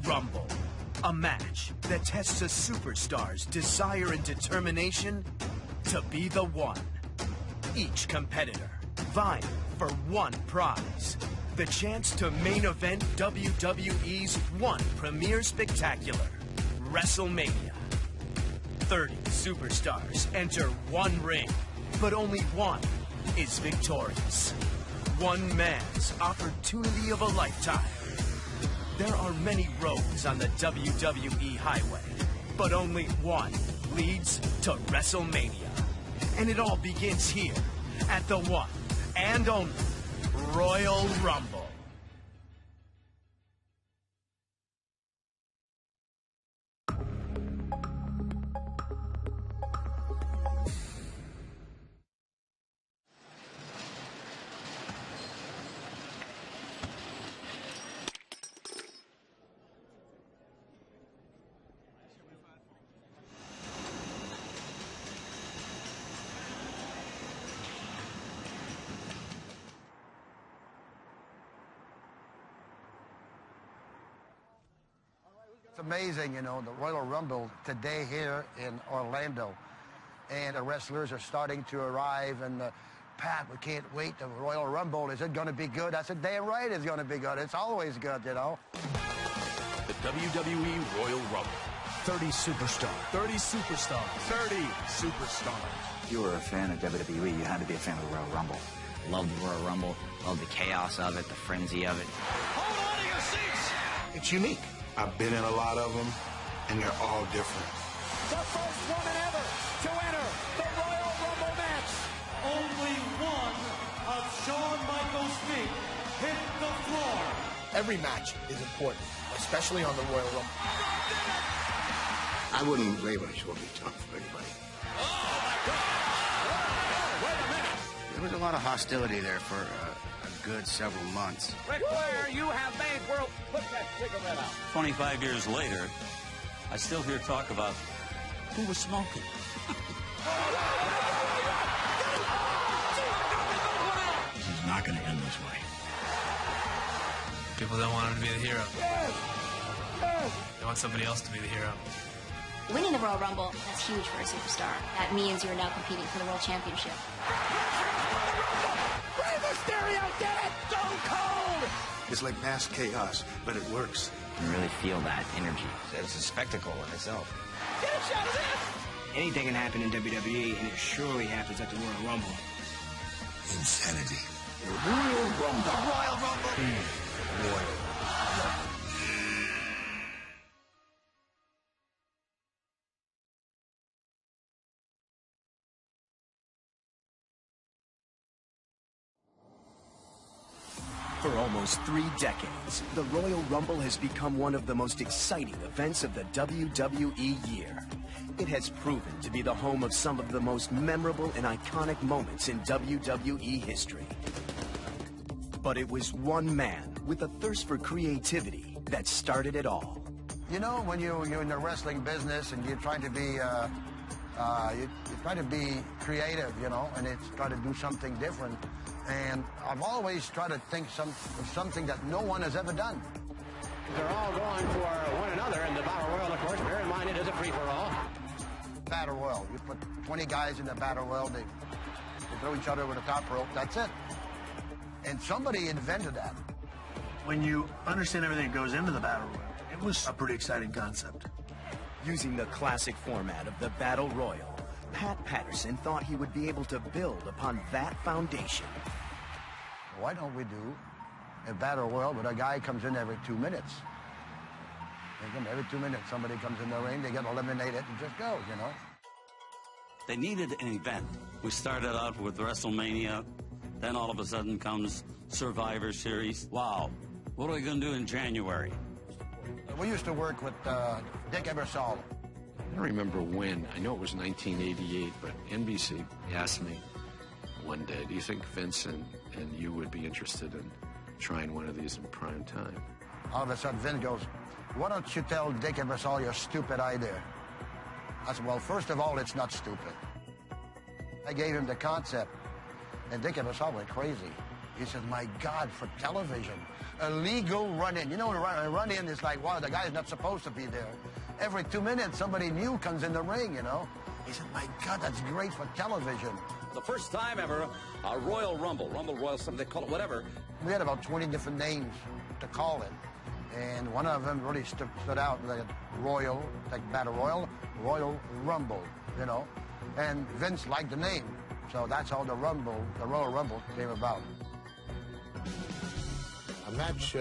Rumble. A match that tests a superstar's desire and determination to be the one. Each competitor vying for one prize. The chance to main event WWE's one premier spectacular, WrestleMania. 30 superstars enter one ring, but only one is victorious. One man's opportunity of a lifetime. There are many roads on the WWE highway, but only one leads to WrestleMania. And it all begins here at the one and only Royal Rumble. It's amazing, you know, the Royal Rumble today here in Orlando. And the wrestlers are starting to arrive. And Pat, we can't wait. The Royal Rumble, is it going to be good? I said, damn right it's going to be good. It's always good, you know. The WWE Royal Rumble. 30 superstars. 30 superstars. 30 superstars. If you were a fan of WWE, you had to be a fan of the Royal Rumble. Love the Royal Rumble. Love the chaos of it, the frenzy of it. Hold on to your seats. It's unique. I've been in a lot of them, and they're all different. The first woman ever to enter the Royal Rumble match. Only one of Shawn Michaels' feet hit the floor. Every match is important, especially on the Royal Rumble. I wouldn't label it short tough for anybody. Oh, my God. Wait a minute. There was a lot of hostility there for a good several months. Ric Flair, you have made world... Put that cigarette out. 25 years later, I still hear talk about who was smoking. This is not going to end this way. People don't want him to be the hero. Yes. Yes. They want somebody else to be the hero. Winning the Royal Rumble, that's huge for a superstar. That means you're now competing for the World Championship. Rey Mysterio did it! Stone Cold! It's like mass chaos, but it works. You can really feel that energy. It's a spectacle in itself. Get a shot of this! Anything can happen in WWE, and it surely happens at the Royal Rumble. Insanity. The Royal Rumble. The Royal Rumble. Royal Rumble. For almost 3 decades, the Royal Rumble has become one of the most exciting events of the WWE year. It has proven to be the home of some of the most memorable and iconic moments in WWE history. But it was one man with a thirst for creativity that started it all. You know, when you're in the wrestling business and you're trying to be, you're trying to be creative, you know, and it's trying to do something different. And I've always tried to think of something that no one has ever done. They're all going for one another in the Battle Royal, of course. Bear in mind, it is a free-for-all. Battle Royal. You put 20 guys in the Battle Royal, they throw each other over the top rope, that's it. And somebody invented that. When you understand everything that goes into the Battle Royal, it was a pretty exciting concept. Using the classic format of the Battle Royal, Pat Patterson thought he would be able to build upon that foundation. Why don't we do a Battle Royal where a guy comes in every 2 minutes? Every 2 minutes, somebody comes in the ring, they get eliminated and just go, you know? They needed an event. We started out with WrestleMania, then all of a sudden comes Survivor Series. Wow, what are we going to do in January? We used to work with Dick Ebersol. I don't remember when. I know it was 1988, but NBC asked me one day, do you think Vince and you would be interested in trying one of these in prime time? All of a sudden, Vince goes, why don't you tell Dick Ebersol your stupid idea? I said, well, first of all, it's not stupid. I gave him the concept, and Dick Ebersol went crazy. He said, my God, for television, a legal run-in. You know, a run-in is like, wow, the guy's not supposed to be there. Every 2 minutes, somebody new comes in the ring, you know. He said, my God, that's great for television. The first time ever, a Royal Rumble, Royal, something they call it, whatever. We had about 20 different names to call it. And one of them really stood out, like Royal, like Battle Royal, Royal Rumble, you know. And Vince liked the name. So that's how the Royal Rumble came about. A match,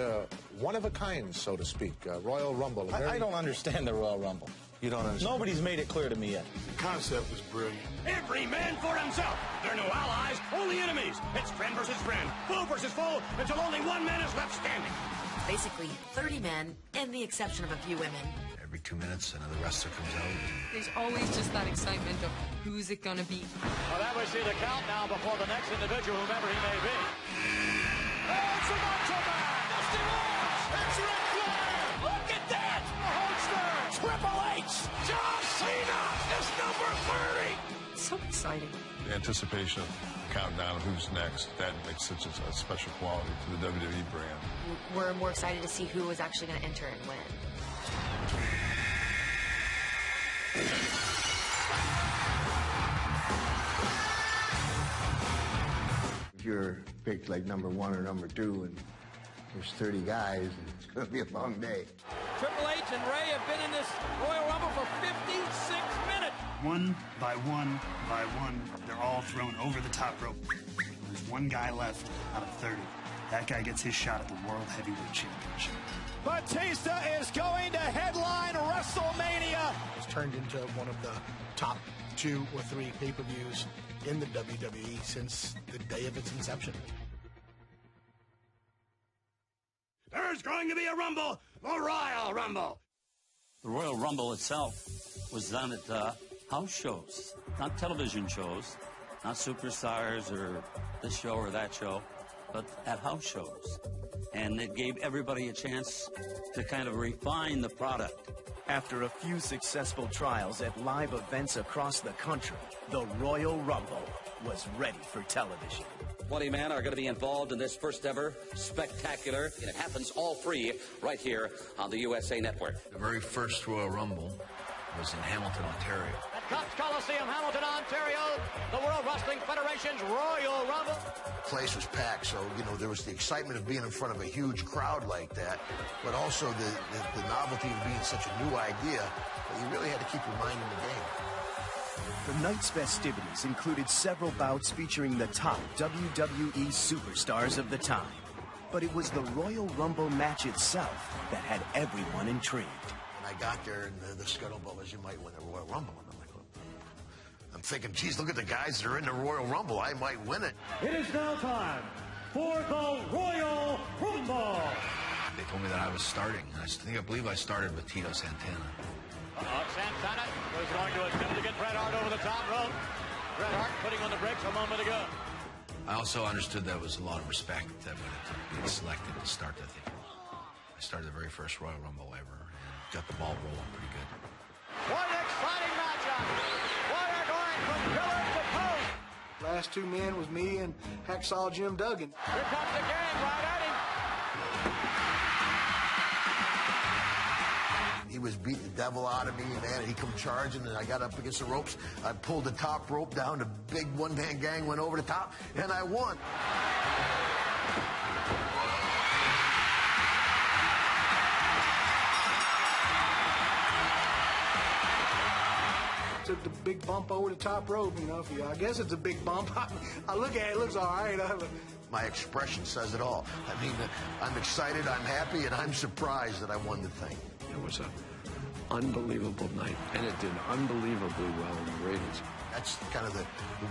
one of a kind, so to speak. Royal Rumble. I don't understand the Royal Rumble. You don't understand? Nobody's made it clear to me yet. The concept was brilliant. Every man for himself. There are no allies, only enemies. It's friend versus friend, foe versus foe, until only one man is left standing. Basically, 30 men, and the exception of a few women. Every 2 minutes, another wrestler comes out. There's always just that excitement of who's it gonna be. Well, that we see the count now before the next individual, whomever he may be. It's a Macho Man! Dusty Rhodes! It's Ric Flair! Look at that! The Hulkster! Triple H! John Cena is number 30! So exciting. The anticipation of countdown of who's next, that makes such a special quality to the WWE brand. We're more excited to see who is actually going to enter and win. If you're picked like number 1 or number 2 and there's 30 guys, it's going to be a long day. Triple H and Ray have been in this Royal Rumble for 56 minutes. One by one by one, they're all thrown over the top rope. There's one guy left out of 30. That guy gets his shot at the World Heavyweight Championship. Batista is going to headline WrestleMania. It's turned into one of the top 2 or 3 pay-per-views in the WWE since the day of its inception. There's going to be a Rumble, the Royal Rumble. The Royal Rumble itself was done at house shows, not television shows, not superstars or this show or that show, but at house shows. And it gave everybody a chance to kind of refine the product. After a few successful trials at live events across the country, the Royal Rumble was ready for television. 20 men are going to be involved in this first ever spectacular, and it happens all free right here on the USA Network. The very first Royal Rumble was in Hamilton, Ontario. At Cox Coliseum, Hamilton, Ontario, the World Wrestling Federation's Royal Rumble. The place was packed, so, you know, there was the excitement of being in front of a huge crowd like that, but also the novelty of being such a new idea that you really had to keep your mind in the game. The night's festivities included several bouts featuring the top WWE superstars of the time. But it was the Royal Rumble match itself that had everyone intrigued. When I got there, and the scuttlebutt was, you might win the Royal Rumble. And I'm like, I'm thinking, geez, look at the guys that are in the Royal Rumble. I might win it. It is now time for the Royal Rumble. They told me that I was starting. I believe I started with Tito Santana. Santana was going to attempt to get Bret Hart over the top rope. Bret Hart putting on the brakes a moment ago. I also understood that was a lot of respect that went into being selected to start that thing. I started the very first Royal Rumble ever and got the ball rolling pretty good. What an exciting matchup! What are going from pillar to post? Last 2 men was me and Hacksaw Jim Duggan. Here comes the gang right at him. He was beating the devil out of me, man, and he come charging, and I got up against the ropes. I pulled the top rope down, the big one-man gang went over the top, and I won. Took the big bump over the top rope, you know. I guess it's a big bump. I look at it, it looks all right. My expression says it all. I mean, I'm excited, I'm happy, and I'm surprised that I won the thing. It was an unbelievable night, and it did unbelievably well in the ratings. That's kind of the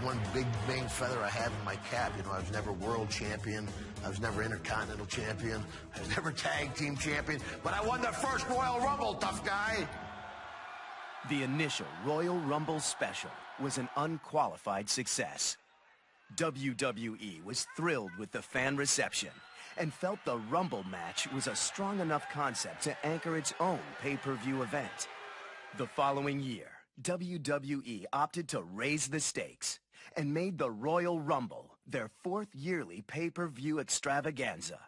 one big main feather I have in my cap. You know, I was never world champion. I was never intercontinental champion. I was never tag team champion. But I won the first Royal Rumble, tough guy. The initial Royal Rumble special was an unqualified success. WWE was thrilled with the fan reception and felt the Rumble match was a strong enough concept to anchor its own pay-per-view event. The following year, WWE opted to raise the stakes and made the Royal Rumble their 4th yearly pay-per-view extravaganza,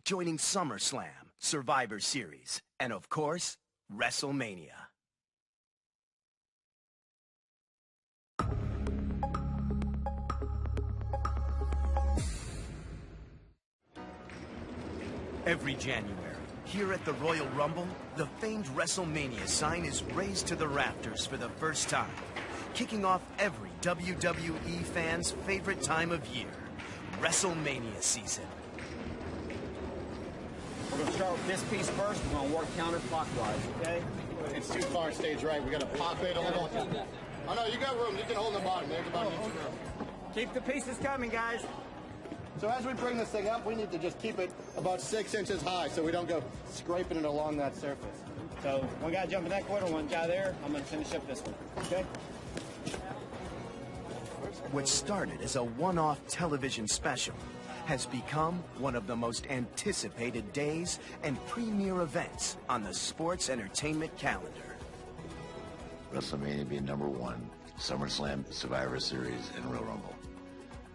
joining SummerSlam, Survivor Series, and of course, WrestleMania. Every January, here at the Royal Rumble, the famed WrestleMania sign is raised to the rafters for the first time, kicking off every WWE fan's favorite time of year, WrestleMania season. We're going to start with this piece first. We're going to work counterclockwise, okay? It's too far stage right. We got to pop it a little. Oh, no, you got room. You can hold the bottom. There's the bottom. Keep the pieces coming, guys. So as we bring this thing up, we need to just keep it about 6 inches high so we don't go scraping it along that surface. So one guy jumping that corner, one guy there. I'm going to finish up this one, okay? What started as a one-off television special has become one of the most anticipated days and premier events on the sports entertainment calendar. WrestleMania being #1, SummerSlam, Survivor Series, and Royal Rumble.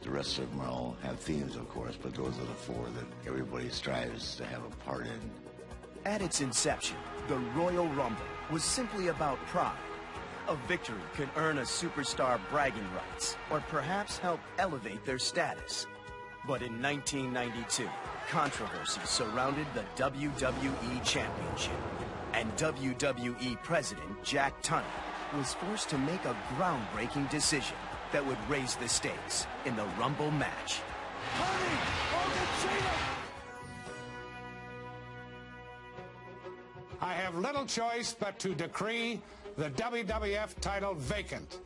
The rest of them all have themes, of course, but those are the 4 that everybody strives to have a part in. At its inception, the Royal Rumble was simply about pride. A victory could earn a superstar bragging rights, or perhaps help elevate their status. But in 1992, controversy surrounded the WWE Championship, and WWE President Jack Tunney was forced to make a groundbreaking decision that would raise the stakes in the Rumble match. I have little choice but to decree the WWF title vacant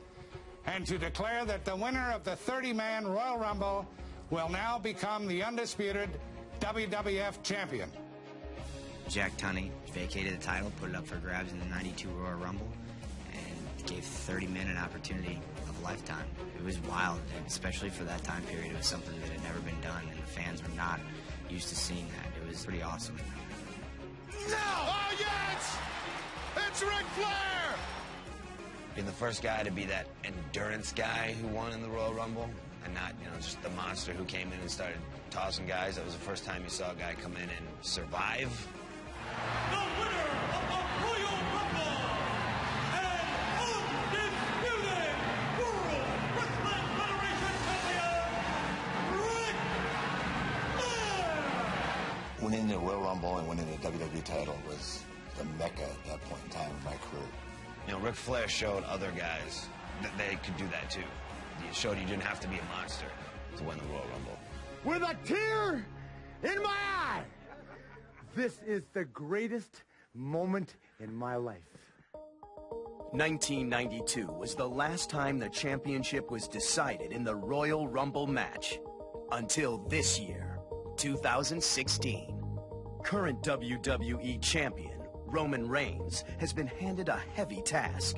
and to declare that the winner of the 30-man Royal Rumble will now become the undisputed WWF champion. Jack Tunney vacated the title, put it up for grabs in the '92 Royal Rumble, and gave 30 men an opportunity of a lifetime. It was wild, and especially for that time period. It was something that had never been done, and the fans were not used to seeing that. It was pretty awesome. No! Oh, yes! It's Ric Flair! Being the first guy to be that endurance guy who won in the Royal Rumble, and not, just the monster who came in and started tossing guys. That was the first time you saw a guy come in and survive. The winner of the Royal Rumble and undisputed World Wrestling Federation champion, Ric Flair! Winning the Royal Rumble and winning the WWE title was the mecca at that point in time in my career. Ric Flair showed other guys that they could do that too. He showed you didn't have to be a monster to win the Royal Rumble. With a tear in my eye, this is the greatest moment in my life. 1992 was the last time the championship was decided in the Royal Rumble match. Until this year, 2016. Current WWE champion Roman Reigns has been handed a heavy task.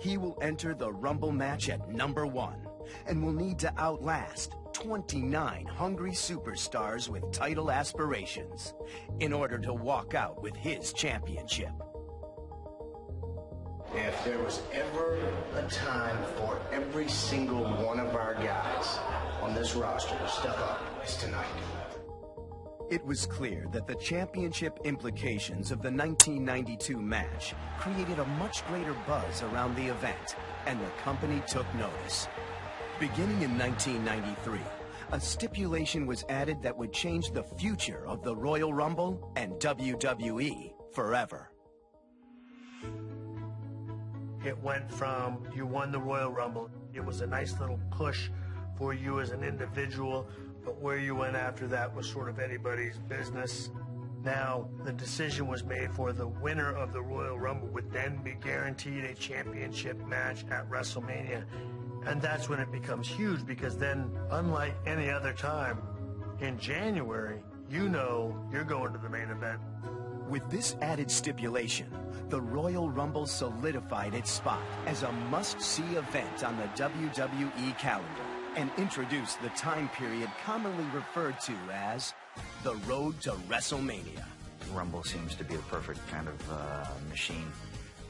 He will enter the Rumble match at #1 and will need to outlast 29 hungry superstars with title aspirations in order to walk out with his championship. If there was ever a time for every single one of our guys on this roster to step up, it's tonight. It was clear that the championship implications of the 1992 match created a much greater buzz around the event, and the company took notice. Beginning in 1993, a stipulation was added that would change the future of the Royal Rumble and WWE forever. It went from you won the Royal Rumble. It was a nice little push for you as an individual, but where you went after that was sort of anybody's business. Now, the decision was made for the winner of the Royal Rumble would then be guaranteed a championship match at WrestleMania. And that's when it becomes huge, because then, unlike any other time, in January, you know you're going to the main event. With this added stipulation, the Royal Rumble solidified its spot as a must-see event on the WWE calendar and introduced the time period commonly referred to as the road to WrestleMania. Rumble seems to be the perfect kind of machine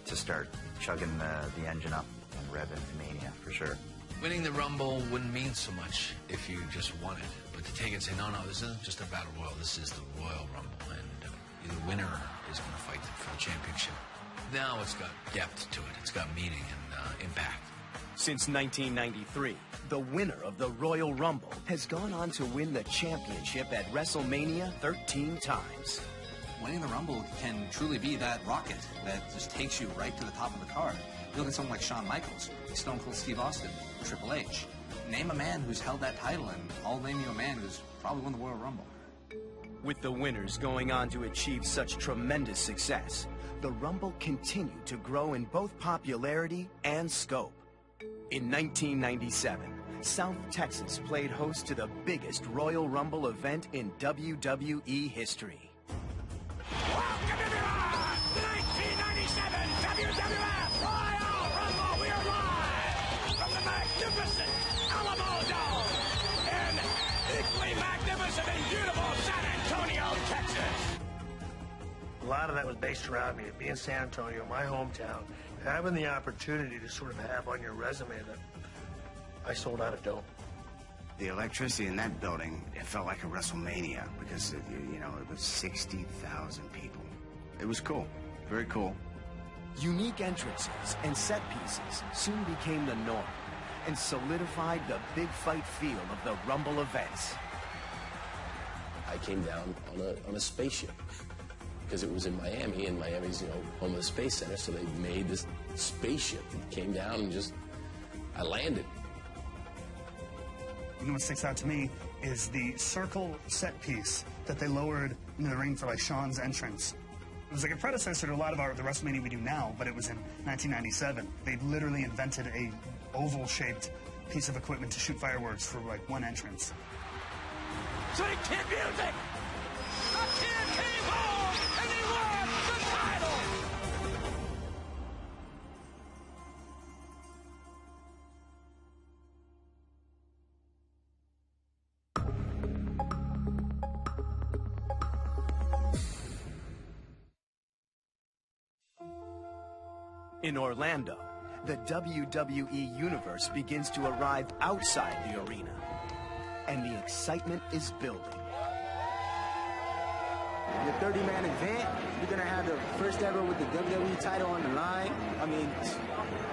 to start chugging the engine up and revving Mania, for sure. Winning the Rumble wouldn't mean so much if you just won it. But to take it and say, no, this isn't just a Battle Royal, this is the Royal Rumble, and the winner is going to fight for the championship. Now it's got depth to it. It's got meaning and impact. Since 1993, the winner of the Royal Rumble has gone on to win the championship at WrestleMania 13 times. Winning the Rumble can truly be that rocket that just takes you right to the top of the card. You look at someone like Shawn Michaels, Stone Cold Steve Austin, Triple H. Name a man who's held that title, and I'll name you a man who's probably won the Royal Rumble. With the winners going on to achieve such tremendous success, the Rumble continued to grow in both popularity and scope. In 1997, South Texas played host to the biggest Royal Rumble event in WWE history. Welcome everyone to 1997 WWF Royal Rumble. We are live from the magnificent Alamo Dome in equally magnificent and beautiful San Antonio, Texas. A lot of that was based around me, being San Antonio, my hometown, having the opportunity to sort of have on your resume that I sold out a dome. The electricity in that building, it felt like a WrestleMania because, you know, it was 60,000 people. It was cool. Very cool. Unique entrances and set pieces soon became the norm and solidified the big fight feel of the Rumble events. I came down on a spaceship because it was in Miami, and Miami's, you know, home of the Space Center, so they made this spaceship and came down and just, I landed. You know what sticks out to me is the circle set piece that they lowered into the ring for like Shawn's entrance. It was like a predecessor to a lot of the WrestleMania we do now, but it was in 1997. They literally invented a oval-shaped piece of equipment to shoot fireworks for like one entrance. So the kid music! A kid came home and he won the title! In Orlando, the WWE Universe begins to arrive outside the arena, and the excitement is building. The 30-man event, you're going to have the first ever with the WWE title on the line. I mean,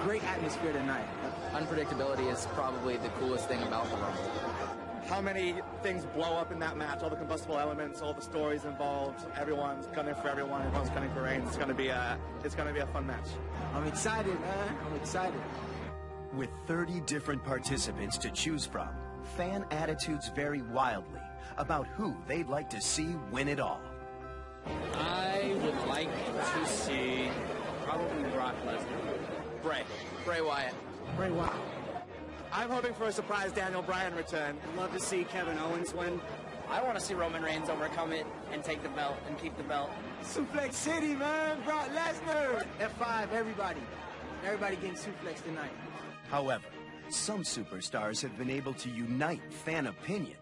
great atmosphere tonight. Unpredictability is probably the coolest thing about the Rumble. How many things blow up in that match, all the combustible elements, all the stories involved, everyone's gunning for everyone, everyone's gunning for Reigns. It's gonna be a fun match. I'm excited, man. I'm excited. With 30 different participants to choose from, fan attitudes vary wildly about who they'd like to see win it all. I would like to see probably Brock Lesnar. Bray Wyatt. Bray Wyatt. I'm hoping for a surprise Daniel Bryan return. I'd love to see Kevin Owens win. I want to see Roman Reigns overcome it and take the belt and keep the belt. Suplex City, man. Brock Lesnar. F5, everybody. Everybody getting suplexed tonight. However, some superstars have been able to unite fan opinion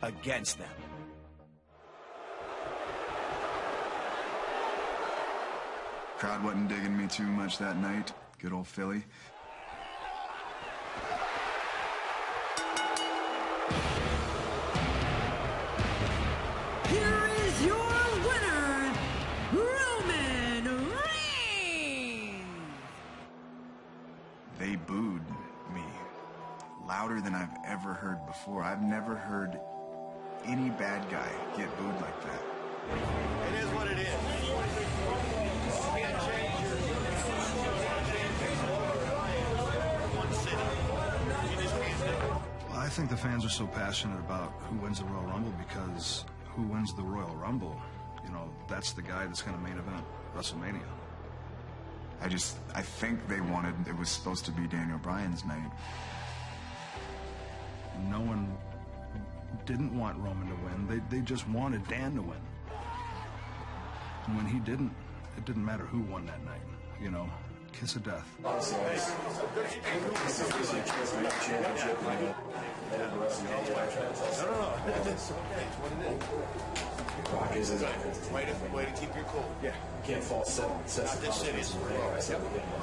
against them. Crowd wasn't digging me too much that night. Good old Philly. Here is your winner, Roman Reigns! They booed me louder than I've ever heard before. I've never heard any bad guy get booed like that. It is what it is. You can't change one city. You just can't do it. Well, I think the fans are so passionate about who wins the Royal Rumble because who wins the Royal Rumble, you know, that's the guy that's going to main event WrestleMania. I think they wanted, it was supposed to be Daniel Bryan's night. No one didn't want Roman to win. They just wanted Dan to win. And when he didn't, it didn't matter who won that night, you know, kiss of death. Rock is way to keep your cool. Yeah. You can't fall set. This city is real. Yep.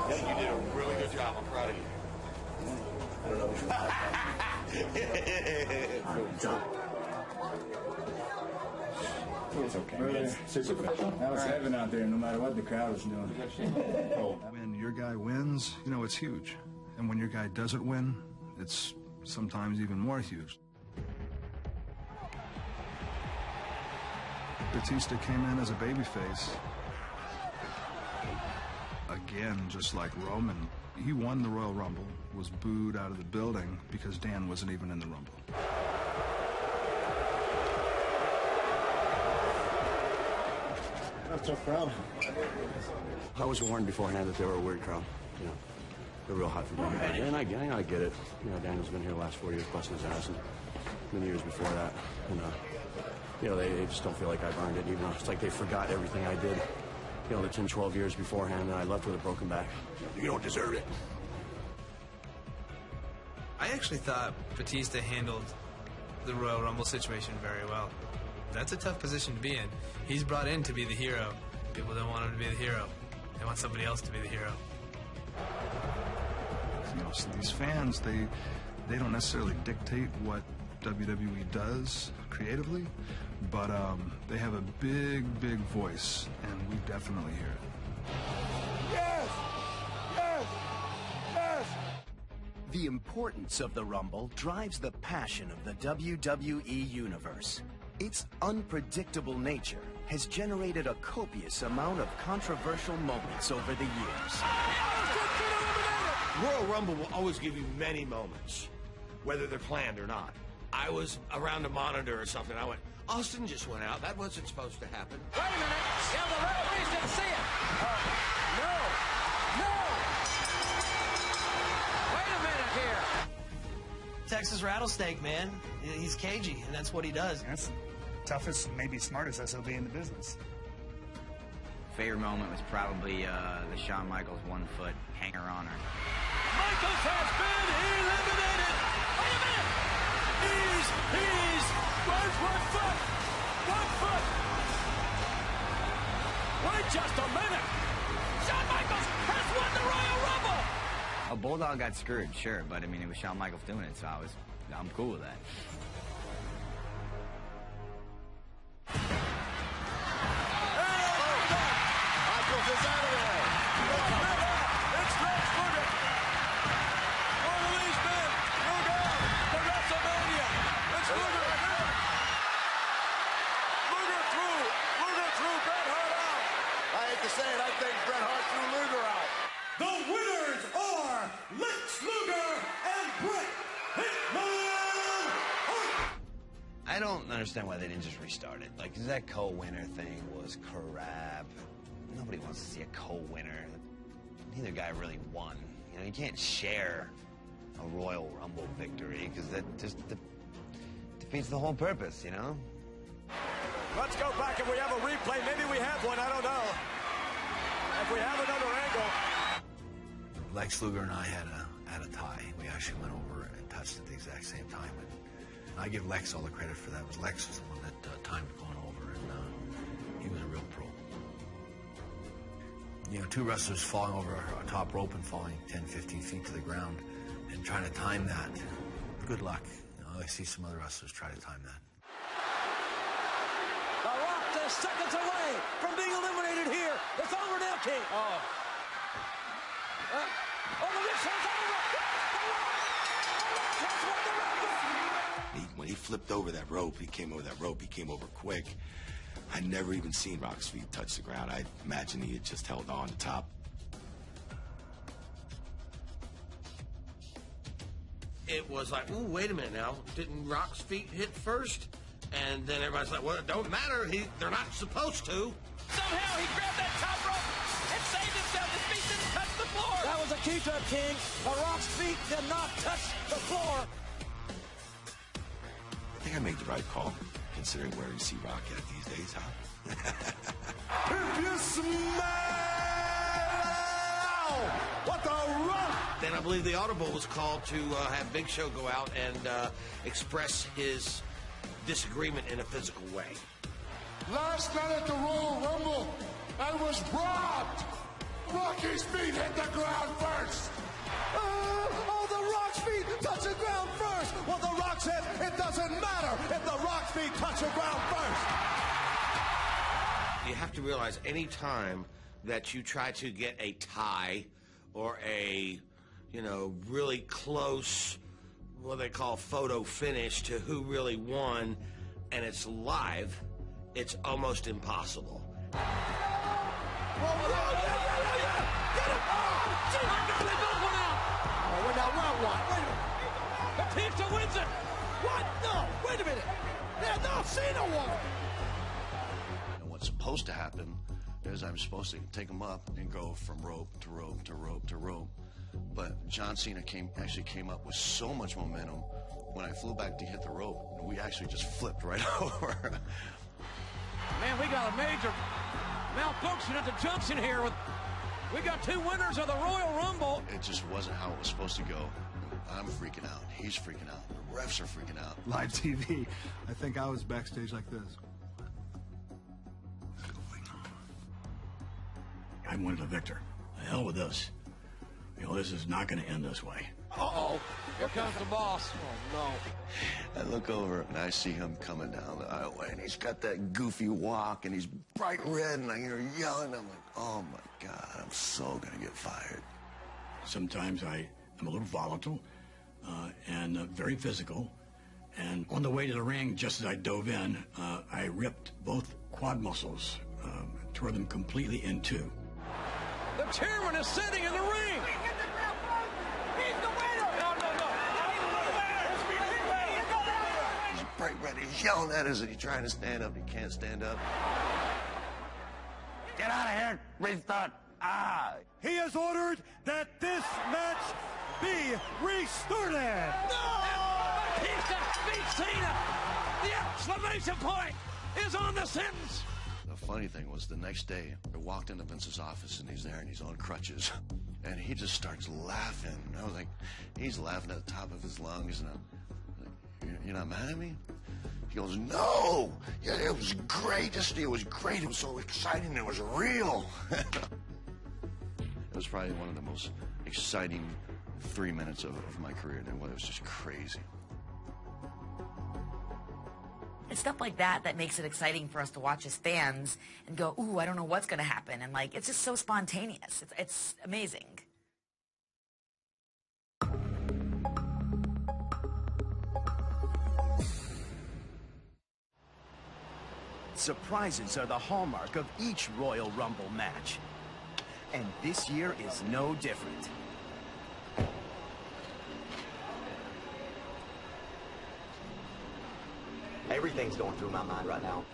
You did a really good job. I'm proud of you. I don't know. It's okay. Now it's heaven out there, no matter what the crowd is doing. When your guy wins, you know, it's huge. And when your guy doesn't win, it's sometimes even more huge. Batista came in as a babyface. Again, just like Roman, he won the Royal Rumble, was booed out of the building because Dan wasn't even in the Rumble. That's a tough crowd. I was warned beforehand that they were a weird crowd. You know, they're real hot for WWE. And I get it. You know, Daniel's been here the last 4 years, busting his ass, and many years before that. And, you know, they just don't feel like I've earned it, even though it's like they forgot everything I did, you know, the 10, 12 years beforehand, and I left with a broken back. You don't deserve it. I actually thought Batista handled the Royal Rumble situation very well. That's a tough position to be in. He's brought in to be the hero. People don't want him to be the hero. They want somebody else to be the hero. You know, so these fans, they don't necessarily dictate what WWE does creatively, but they have a big voice, and we definitely hear it. Yes! Yes! Yes! The importance of the Rumble drives the passion of the WWE Universe. Its unpredictable nature has generated a copious amount of controversial moments over the years. Royal Rumble will always give you many moments, whether they're planned or not. I was around a monitor or something. I went, Austin just went out. That wasn't supposed to happen. Wait a minute. Yeah, the referees didn't see it. No. Wait a minute here. Texas rattlesnake, man. He's cagey, and that's what he does. That's the toughest, maybe smartest SOB in the business. Favorite moment was probably the Shawn Michaels 1 foot hanger-oner. Michaels has been eliminated. Wait a minute. Where's 1 foot? 1 foot. Wait just a minute. Shawn Michaels has won the Royal Rumble. A Bulldog got screwed, sure, but I mean, it was Shawn Michaels doing it, so I'm cool with that. Michaels is out of there. It's Lex Luger. One of these men will go to WrestleMania. It's Luger. Luger threw Bret Hart out. I hate to say it, I think Bret Hart threw Luger out. The winners are Lex Luger and Bret Hitman Hart. I don't understand why they didn't just restart it. Like, that co-winner thing was crap. Nobody wants to see a co-winner. Neither guy really won. You know, you can't share a Royal Rumble victory because that just defeats the whole purpose, you know? Let's go back if we have a replay. Maybe we have one. I don't know. If we have another angle. Lex Luger and I had a tie. We actually went over and touched at the exact same time. And I give Lex all the credit for that. Lex was the one that timed going over, and he was a real pro. You know, two wrestlers falling over a top rope and falling 10, 15 feet to the ground and trying to time that. Good luck. You know, I see some other wrestlers try to time that. The Rock is seconds away from being eliminated here. It's over now, King. The Rich has over. When he flipped over that rope, he came over quick. I'd never even seen Rock's feet touch the ground. I imagine he had just held on to top. It was like, ooh, wait a minute now. Didn't Rock's feet hit first? And then everybody's like, well, it don't matter. They're not supposed to. Somehow he grabbed that top rope and saved himself. His feet didn't touch the floor. That was a key to it, King. The Rock's feet did not touch the floor. I think I made the right call, considering where you see Rock at these days, huh? If you smell what the Rock. Then I believe the audible was called to have Big Show go out and express his disagreement in a physical way. Last night at the Royal Rumble, I was robbed. Rocky's feet hit the ground first. The Rock's feet touch the ground first. Well, the feet touch the ground first. You have to realize any time that you try to get a tie or a, really close, what they call photo finish to who really won, and it's live, it's almost impossible. Whoa, yeah. Get it! Oh, no, they both went out. Oh, we're now round one. Wait a minute. Batista wins it. What? No, wait a minute. No, Cena won. And what's supposed to happen is I'm supposed to take him up and go from rope to rope to rope to rope. But John Cena actually came up with so much momentum when I flew back to hit the rope, we actually just flipped right over. Man, we got a major malfunction at the junction here. We got two winners of the Royal Rumble. It just wasn't how it was supposed to go. I'm freaking out. He's freaking out. The refs are freaking out. Live TV. I think I was backstage like this. I wanted the victor. The hell with this. This is not going to end this way. Uh-oh. Here comes the boss. Oh, no. I look over and I see him coming down the aisleway, and he's got that goofy walk, and he's bright red, and I hear him yelling. I'm like, oh, my God, I'm so going to get fired. Sometimes I am a little volatile and very physical. And on the way to the ring, just as I dove in, I ripped both quad muscles, tore them completely in two. The chairman is sitting in the ring. He's bright red. He's yelling at us, and he's trying to stand up. He can't stand up. Get out of here. Restart. He has ordered that this match be restarted. No! Batista beats Cena. The exclamation point is on the sentence. The funny thing was, the next day, I walked into Vince's office, and he's there, and he's on crutches. And he just starts laughing. I was like, he's laughing at the top of his lungs, and I'm like, you're not mad at me? He goes, no! Yeah, it was great. It was great. It was so exciting. It was real. It was probably one of the most exciting 3 minutes of my career. It was just crazy. It's stuff like that that makes it exciting for us to watch as fans and go, ooh, I don't know what's going to happen. And, like, it's just so spontaneous. It's amazing. Surprises are the hallmark of each Royal Rumble match. And this year is no different. Everything's going through my mind right now.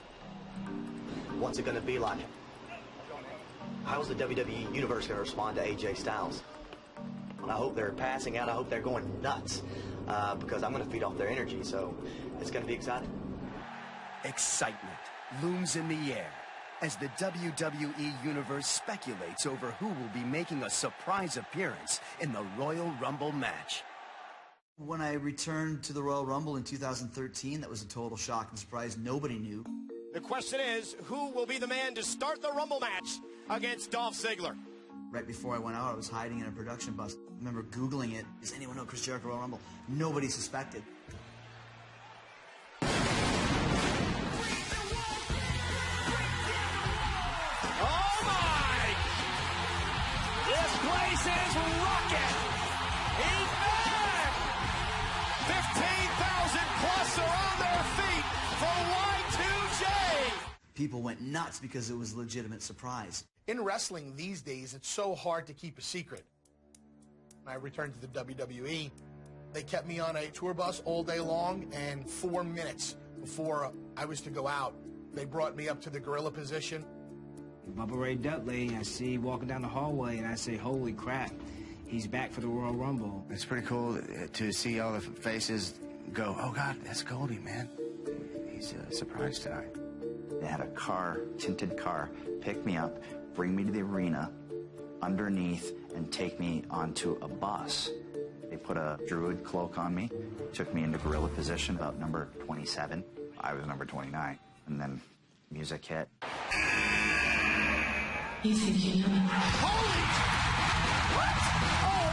What's it going to be like? How's the WWE Universe going to respond to AJ Styles? I hope they're passing out. I hope they're going nuts because I'm going to feed off their energy, so it's going to be exciting. Excitement looms in the air as the WWE Universe speculates over who will be making a surprise appearance in the Royal Rumble match. When I returned to the Royal Rumble in 2013, that was a total shock and surprise. Nobody knew. The question is, who will be the man to start the Rumble match against Dolph Ziggler? Right before I went out, I was hiding in a production bus. I remember Googling it. Does anyone know Chris Jericho Royal Rumble? Nobody suspected. Oh, my! This place is rocking! He's back! 15,000 plus are on their feet for Y2J! People went nuts because it was a legitimate surprise. In wrestling these days, it's so hard to keep a secret. When I returned to the WWE, they kept me on a tour bus all day long, and 4 minutes before I was to go out, they brought me up to the gorilla position. Bubba Ray Dudley, I see walking down the hallway, and I say, holy crap, he's back for the Royal Rumble. It's pretty cool to see all the faces go, oh, God, that's Goldie, man. He's surprised tonight. They had a car, tinted car, pick me up, bring me to the arena, underneath, and take me onto a bus. They put a druid cloak on me, took me into gorilla position, about number 27. I was number 29. And then music hit. You think you know? Holy! What? Oh,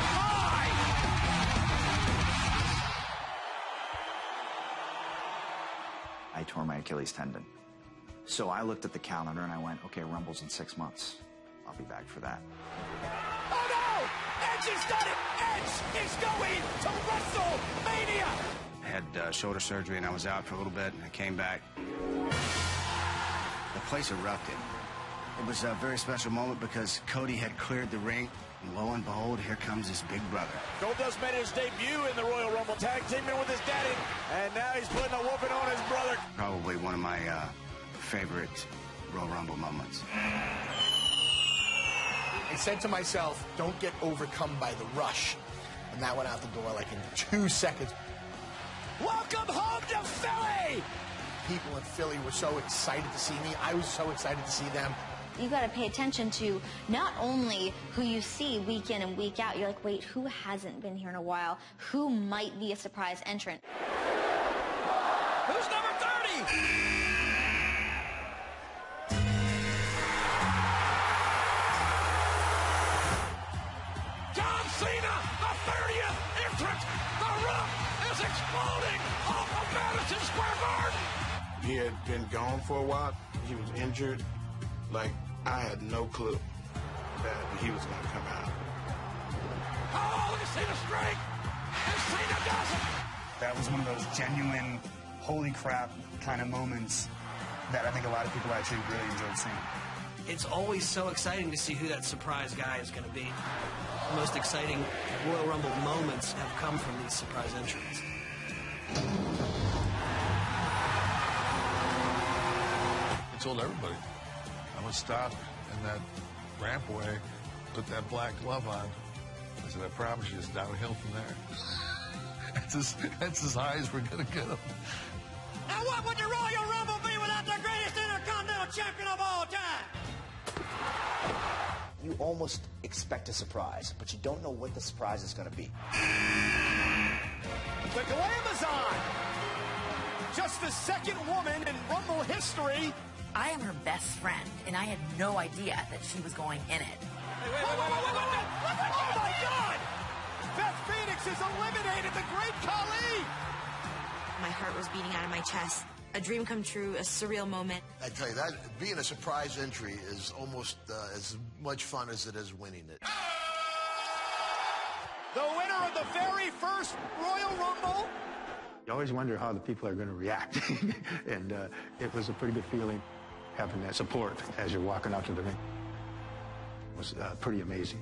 my! I tore my Achilles tendon. So I looked at the calendar and I went, okay, Rumble's in 6 months. I'll be back for that. Oh no! Edge has done it! Edge is going to WrestleMania! I had shoulder surgery and I was out for a little bit and I came back. The place erupted. It was a very special moment because Cody had cleared the ring, and lo and behold, here comes his big brother. Goldust made his debut in the Royal Rumble, tag teaming with his daddy, and now he's putting a whooping on his brother. Probably one of my favorite Royal Rumble moments. I said to myself, don't get overcome by the rush. And that went out the door like in 2 seconds. Welcome home to Philly! People in Philly were so excited to see me. I was so excited to see them. You got to pay attention to not only who you see week in and week out. You're like, wait, who hasn't been here in a while? Who might be a surprise entrant? Who's number 30? John Cena, the 30th entrant. The Rock is exploding off of Madison Square Garden. He had been gone for a while. He was injured. Like, I had no clue that he was going to come out. Oh, look at Cena's strength. And Cena does it. That was one of those genuine, holy crap kind of moments that I think a lot of people actually really enjoyed seeing. It's always so exciting to see who that surprise guy is going to be. The most exciting Royal Rumble moments have come from these surprise entrants. I told everybody, I'm going to stop in that rampway, put that black glove on. I said, I promise you it's downhill from there. That's as high as we're going to get them. Now what would the Royal Rumble be without the greatest Intercontinental Champion of all time? You almost expect a surprise, but you don't know what the surprise is going to be. The Glamazon! Just the second woman in Rumble history. I am her best friend, and I had no idea that she was going in it. Wait. Oh, my God! Beth Phoenix has eliminated the Great Khali! My heart was beating out of my chest. A dream come true, a surreal moment. I tell you, that being a surprise entry is almost as much fun as it is winning it. The winner of the very first Royal Rumble. You always wonder how the people are going to react. And it was a pretty good feeling having that support as you're walking out to the ring. It was pretty amazing.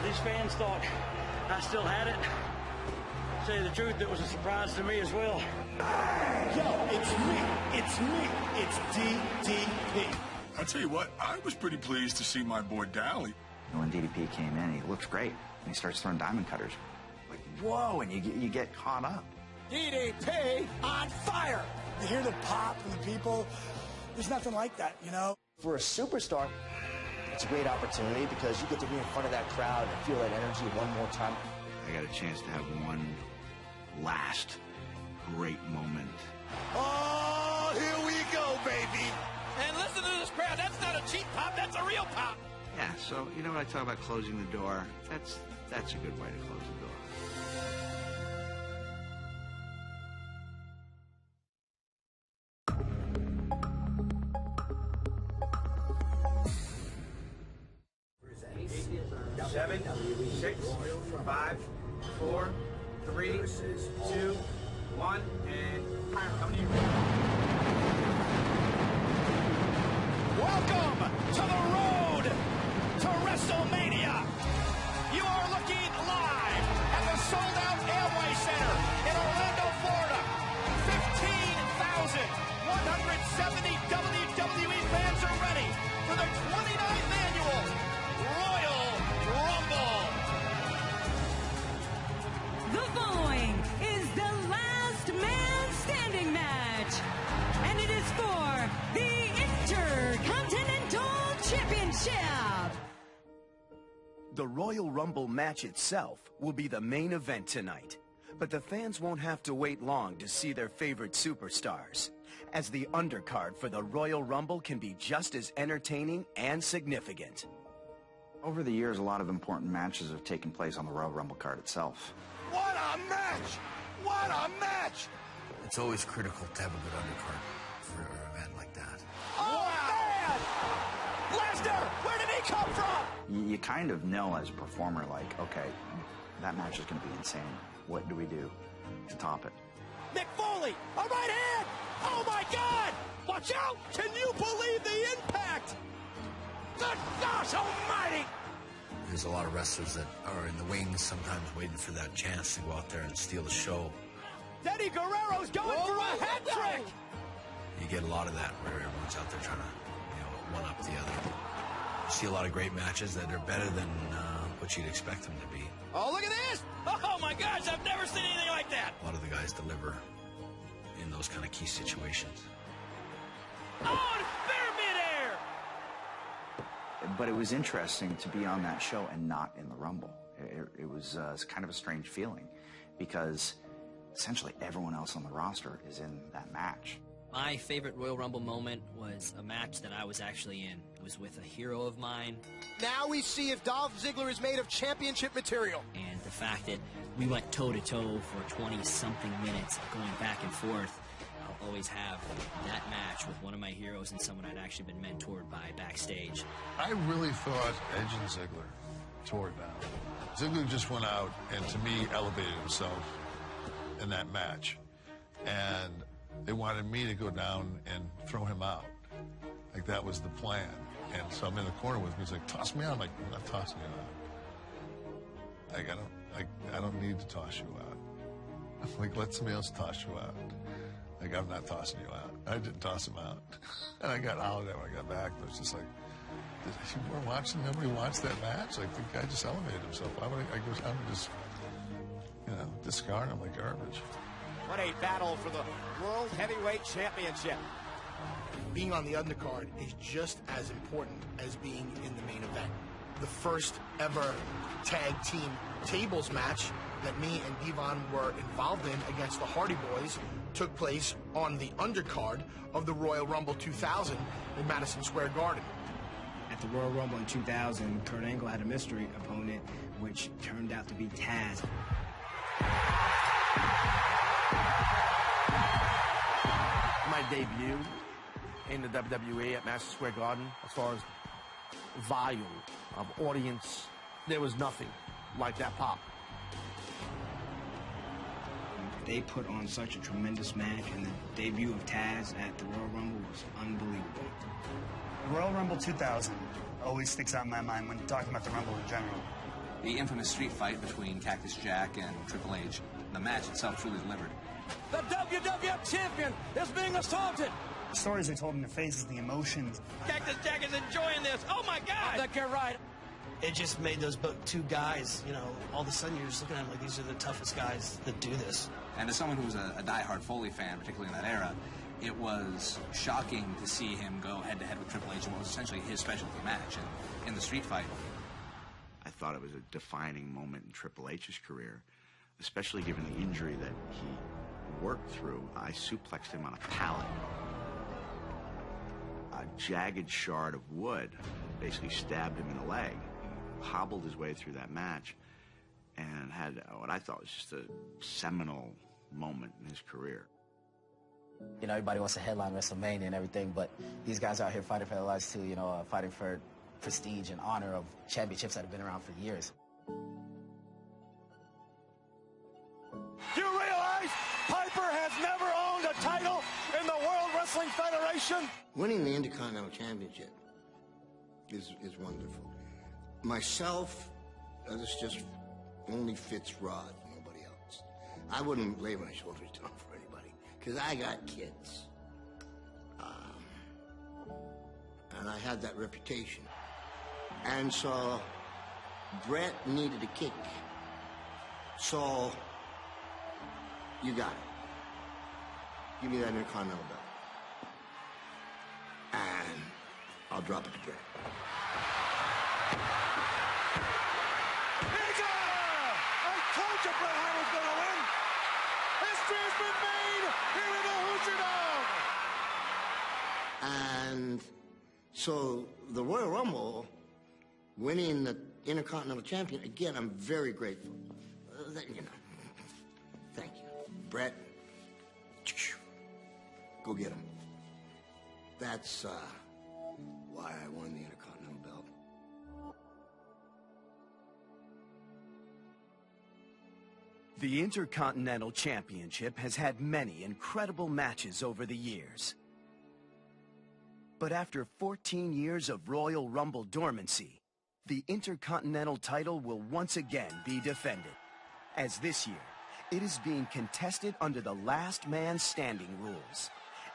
These fans thought I still had it. To tell you the truth, it was a surprise to me as well. Yo, it's me, it's DDP. I tell you what, I was pretty pleased to see my boy Dally. When DDP came in, he looks great. And he starts throwing diamond cutters. Like, whoa, and you get caught up. DDP on fire. You hear the pop from the people. There's nothing like that, you know? For a superstar, it's a great opportunity because you get to be in front of that crowd and feel that energy one more time. I got a chance to have one last great moment. Oh, here we go, baby. And listen to this crowd. That's not a cheap pop. That's a real pop. Yeah, so you know when I talk about closing the door? That's a good way to close the door. Seven, 6, 5, 4, 3, 2, 1, and come to you. Welcome to the road to WrestleMania. You are looking live at the sold-out Amway Center in Orlando, Florida. 15,170 WWE fans are ready for the 29th annual Royal Rumble. The following is the last man standing match, and it is for the Intercontinental Championship. The Royal Rumble match itself will be the main event tonight, but the fans won't have to wait long to see their favorite superstars, as the undercard for the Royal Rumble can be just as entertaining and significant. Over the years, a lot of important matches have taken place on the Royal Rumble card itself. What a match! What a match! It's always critical to have a good undercard for an event like that. Oh, man! Lesnar, where did he come from? You kind of know as a performer, like, okay, that match is going to be insane. What do we do to top it? Mick Foley, a right hand! Oh, my God! Watch out! Can you believe the impact? Good gosh almighty! There's a lot of wrestlers that are in the wings sometimes waiting for that chance to go out there and steal the show. Eddie Guerrero's going for a hat trick! You get a lot of that where everyone's out there trying to, one up the other. You see a lot of great matches that are better than what you'd expect them to be. Oh, look at this! Oh, my gosh, I've never seen anything like that! A lot of the guys deliver in those kind of key situations. Oh, and fair midair! But it was interesting to be on that show and not in the Rumble. It was kind of a strange feeling because essentially everyone else on the roster is in that match. My favorite Royal Rumble moment was a match that I was actually in. It was with a hero of mine. Now we see if Dolph Ziggler is made of championship material. And the fact that we went toe-to-toe for 20-something minutes going back and forth, I'll always have that match with one of my heroes and someone I'd actually been mentored by backstage. I really thought Edge and Ziggler tore it down. Ziggler just went out and, to me, elevated himself in that match. And they wanted me to go down and throw him out. Like, that was the plan. And so I'm in the corner with him. He's like, toss me out. I'm like, I'm not tossing you out. Like, I don't need to toss you out. I'm like, let somebody else toss you out. Like, I'm not tossing you out. I didn't toss him out. And I got hollered at when I got back. It was just like, you weren't watching? Nobody watched that match? Like, the guy just elevated himself. Why would I would just, discard him like garbage. What a battle for the World Heavyweight Championship. Being on the undercard is just as important as being in the main event. The first ever tag team tables match that me and Devon were involved in against the Hardy Boys took place on the undercard of the Royal Rumble 2000 in Madison Square Garden. At the Royal Rumble in 2000, Kurt Angle had a mystery opponent, which turned out to be Taz. My debut in the WWE at Madison Square Garden, as far as volume of audience, there was nothing like that pop. They put on such a tremendous match, and the debut of Taz at the Royal Rumble was unbelievable. The Royal Rumble 2000 always sticks out in my mind when talking about the Rumble in general. The infamous street fight between Cactus Jack and Triple H, the match itself truly delivered. The WWF Champion is being assaulted! The stories they told in their faces, the emotions. Cactus Jack is enjoying this! Oh my God! I think you're right. It just made those two guys, all of a sudden you're just looking at them like these are the toughest guys that do this. And as someone who was a diehard Foley fan, particularly in that era, it was shocking to see him go head-to-head with Triple H in what was essentially his specialty match in the street fight. I thought it was a defining moment in Triple H's career, especially given the injury that he worked through. I suplexed him on a pallet. A jagged shard of wood basically stabbed him in the leg. He hobbled his way through that match and had what I thought was just a seminal moment in his career. Everybody wants to headline WrestleMania and everything, but these guys out here fighting for their lives too, fighting for prestige and honor of championships that have been around for years. Do you realize Piper has never owned a title in the World Wrestling Federation? Winning the Intercontinental Championship is wonderful. Myself, this just only fits Rod, nobody else. I wouldn't lay my shoulders down for anybody, because I got kids. And I had that reputation. And so Brett needed a kick. So you got it. Give me that Intercontinental belt. And I'll drop it to Brett. I told you Bret Hart was going to win. History has been made here in the Hoosier Dome. And so the Royal Rumble, winning the Intercontinental Champion, again, I'm very grateful. Brett, go get him. That's why I won the Intercontinental belt. The Intercontinental Championship has had many incredible matches over the years. But after 14 years of Royal Rumble dormancy, the Intercontinental title will once again be defended, as this year it is being contested under the last man standing rules,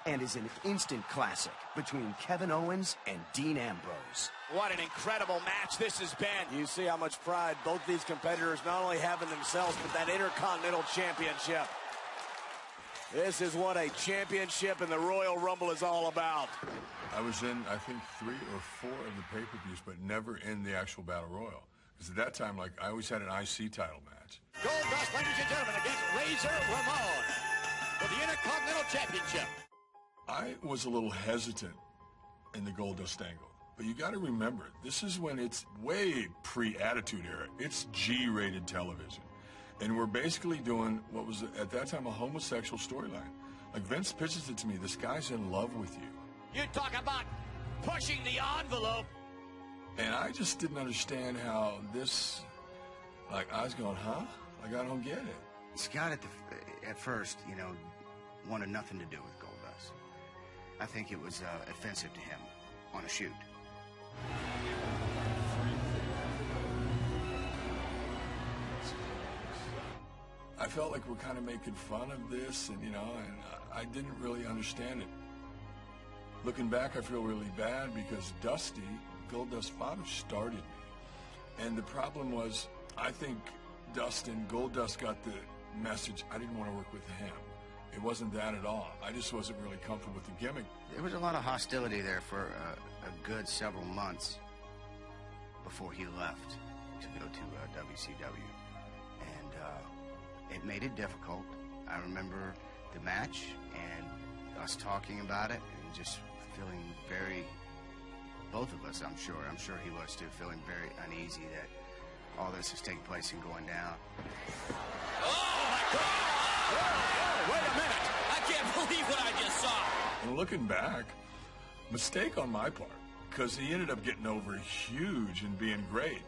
and is an instant classic between Kevin Owens and Dean Ambrose. What an incredible match this has been. You see how much pride both these competitors not only have in themselves, but that Intercontinental Championship. This is what a championship in the Royal Rumble is all about. I was in, I think, 3 or 4 of the pay-per-views, but never in the actual Battle Royal. Because at that time, like, I always had an IC title match. Goldust, ladies and gentlemen, against Razor Ramon for the Intercontinental Championship. I was a little hesitant in the Goldust angle. But you got to remember, this is when it's way pre-Attitude Era. It's G-rated television. And we're basically doing what was, at that time, a homosexual storyline. Like, Vince pitches it to me, this guy's in love with you. You talk about pushing the envelope. And I just didn't understand how this, like, I was going, huh? Like, I don't get it. Scott, at first, you know, wanted nothing to do with Goldust. I think it was offensive to him on a shoot. I felt like we're kind of making fun of this, and, you know, and I didn't really understand it. Looking back, I feel really bad because Dusty, Goldust's father, started me. And the problem was, I think Dustin, Goldust got the message, I didn't want to work with him. It wasn't that at all. I just wasn't really comfortable with the gimmick. There was a lot of hostility there for a good several months before he left to go to WCW. And it made it difficult. I remember the match and us talking about it and just feeling very, both of us, I'm sure he was too, feeling very uneasy that all this is taking place and going down. Oh, my God! Whoa, wait a minute! I can't believe what I just saw! And looking back, mistake on my part, because he ended up getting over huge and being great.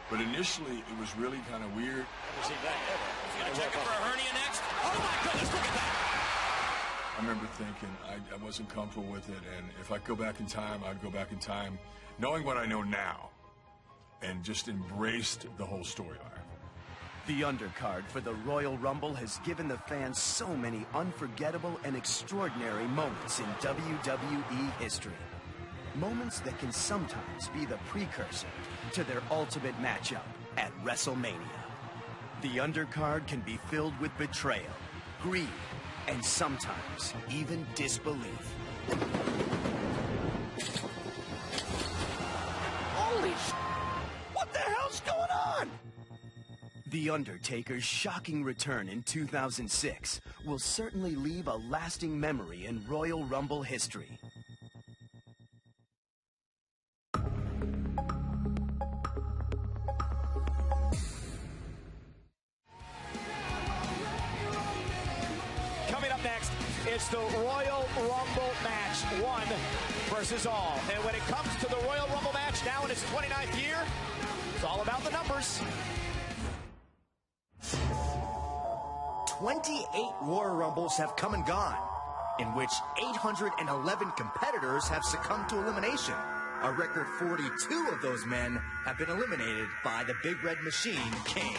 But initially, it was really kind of weird. Never seen that ever. Is he gonna check him for a hernia next? Oh, my goodness, look at that! I remember thinking I wasn't comfortable with it, and if I could go back in time, I'd go back in time knowing what I know now, and just embraced the whole storyline. The undercard for the Royal Rumble has given the fans so many unforgettable and extraordinary moments in WWE history. Moments that can sometimes be the precursor to their ultimate matchup at WrestleMania. The undercard can be filled with betrayal, greed, and sometimes even disbelief. Holy sh**! What the hell's going on? The Undertaker's shocking return in 2006 will certainly leave a lasting memory in Royal Rumble history. Coming up next, it's the Royal Rumble match, one versus all. And when it comes to the Royal Rumble match, now in its 29th year, it's all about the numbers. 28 Royal Rumbles have come and gone, in which 811 competitors have succumbed to elimination. A record 42 of those men have been eliminated by the Big Red Machine, Kane.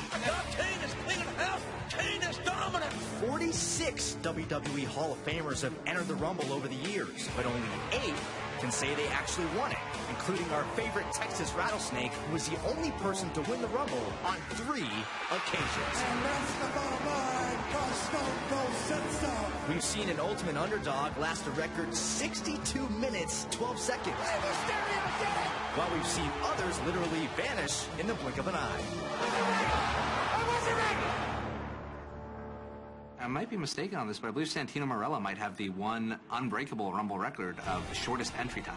Kane is cleaning house. Kane is dominant. 46 WWE Hall of Famers have entered the Rumble over the years, but only 8 can say they actually won it, including our favorite Texas Rattlesnake, who was the only person to win the Rumble on 3 occasions. We've seen an Ultimate Underdog last a record 62 minutes, 12 seconds. While we've seen others literally vanish in the blink of an eye. I might be mistaken on this, but I believe Santino Marella might have the one unbreakable Rumble record of the shortest entry time.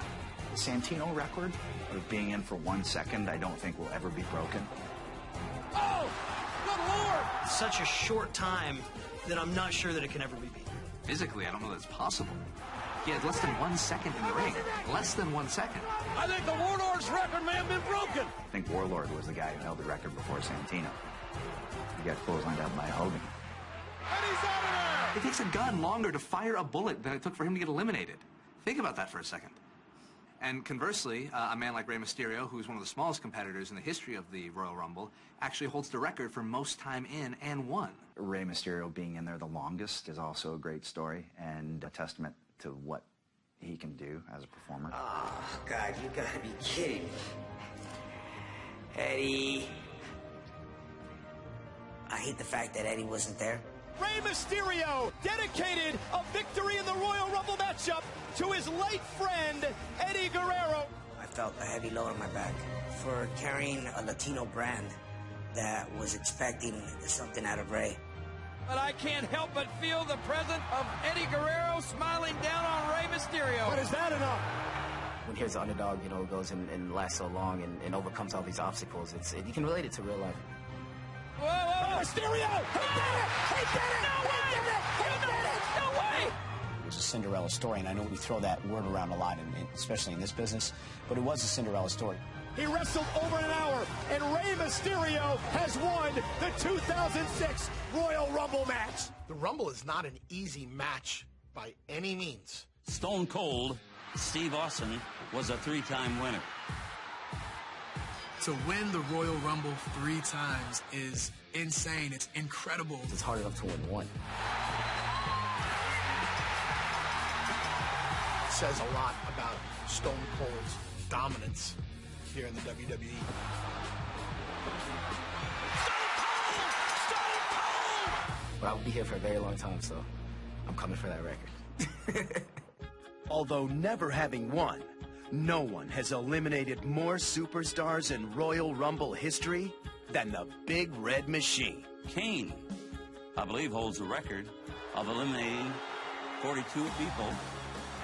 The Santino record of being in for 1 second, I don't think will ever be broken. Oh, good Lord! Such a short time then I'm not sure that it can ever be beaten. Physically, I don't know that's possible. He had less than 1 second in the ring. Less than 1 second. I think the Warlord's record may have been broken. I think Warlord was the guy who held the record before Santino. He got clotheslined out by Hogan. And he's out of there! It takes a gun longer to fire a bullet than it took for him to get eliminated. Think about that for a second. And conversely, a man like Rey Mysterio, who's one of the smallest competitors in the history of the Royal Rumble, actually holds the record for most time in and won. Rey Mysterio being in there the longest is also a great story and a testament to what he can do as a performer. Oh, God, you gotta be kidding me. Eddie. I hate the fact that Eddie wasn't there. Rey Mysterio dedicated a victory in the Royal Rumble matchup to his late friend, Eddie Guerrero. I felt a heavy load on my back for carrying a Latino brand that was expecting something out of Rey. But I can't help but feel the presence of Eddie Guerrero smiling down on Rey Mysterio. But is that enough? When here's the underdog, you know, goes and lasts so long and overcomes all these obstacles, you can relate it to real life. Whoa, whoa, Mysterio! He did it! He did it! No way! He did it! He did it! No way! It was a Cinderella story, and I know we throw that word around a lot, especially in this business, but it was a Cinderella story. He wrestled over an hour, and Rey Mysterio has won the 2006 Royal Rumble match. The Rumble is not an easy match by any means. Stone Cold Steve Austin was a 3-time winner. To win the Royal Rumble 3 times is insane. It's incredible. It's hard enough to win one. It says a lot about Stone Cold's dominance here in the WWE. But I'll be here for a very long time, so I'm coming for that record. Although never having won, no one has eliminated more superstars in Royal Rumble history than the Big Red Machine. Kane, I believe, holds the record of eliminating 42 people.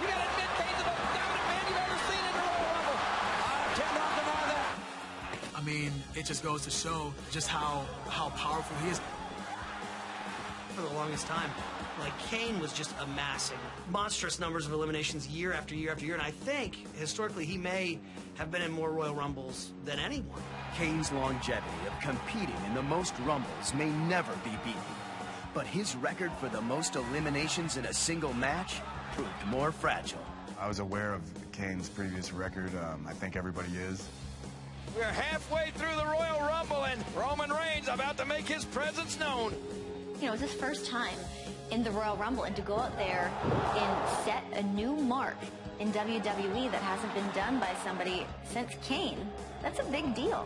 You gotta admit, Kane's the most dominant man you've ever seen in the Royal Rumble. I cannot deny that. I mean, it just goes to show just how powerful he is. For the longest time, like, Kane was just amassing monstrous numbers of eliminations year after year after year, and I think, historically, he may have been in more Royal Rumbles than anyone. Kane's longevity of competing in the most Rumbles may never be beaten, but his record for the most eliminations in a single match proved more fragile. I was aware of Kane's previous record. I think everybody is. We're halfway through the Royal Rumble, and Roman Reigns about to make his presence known. You know, it's his first time in the Royal Rumble, and to go out there and set a new mark in WWE that hasn't been done by somebody since Kane, that's a big deal.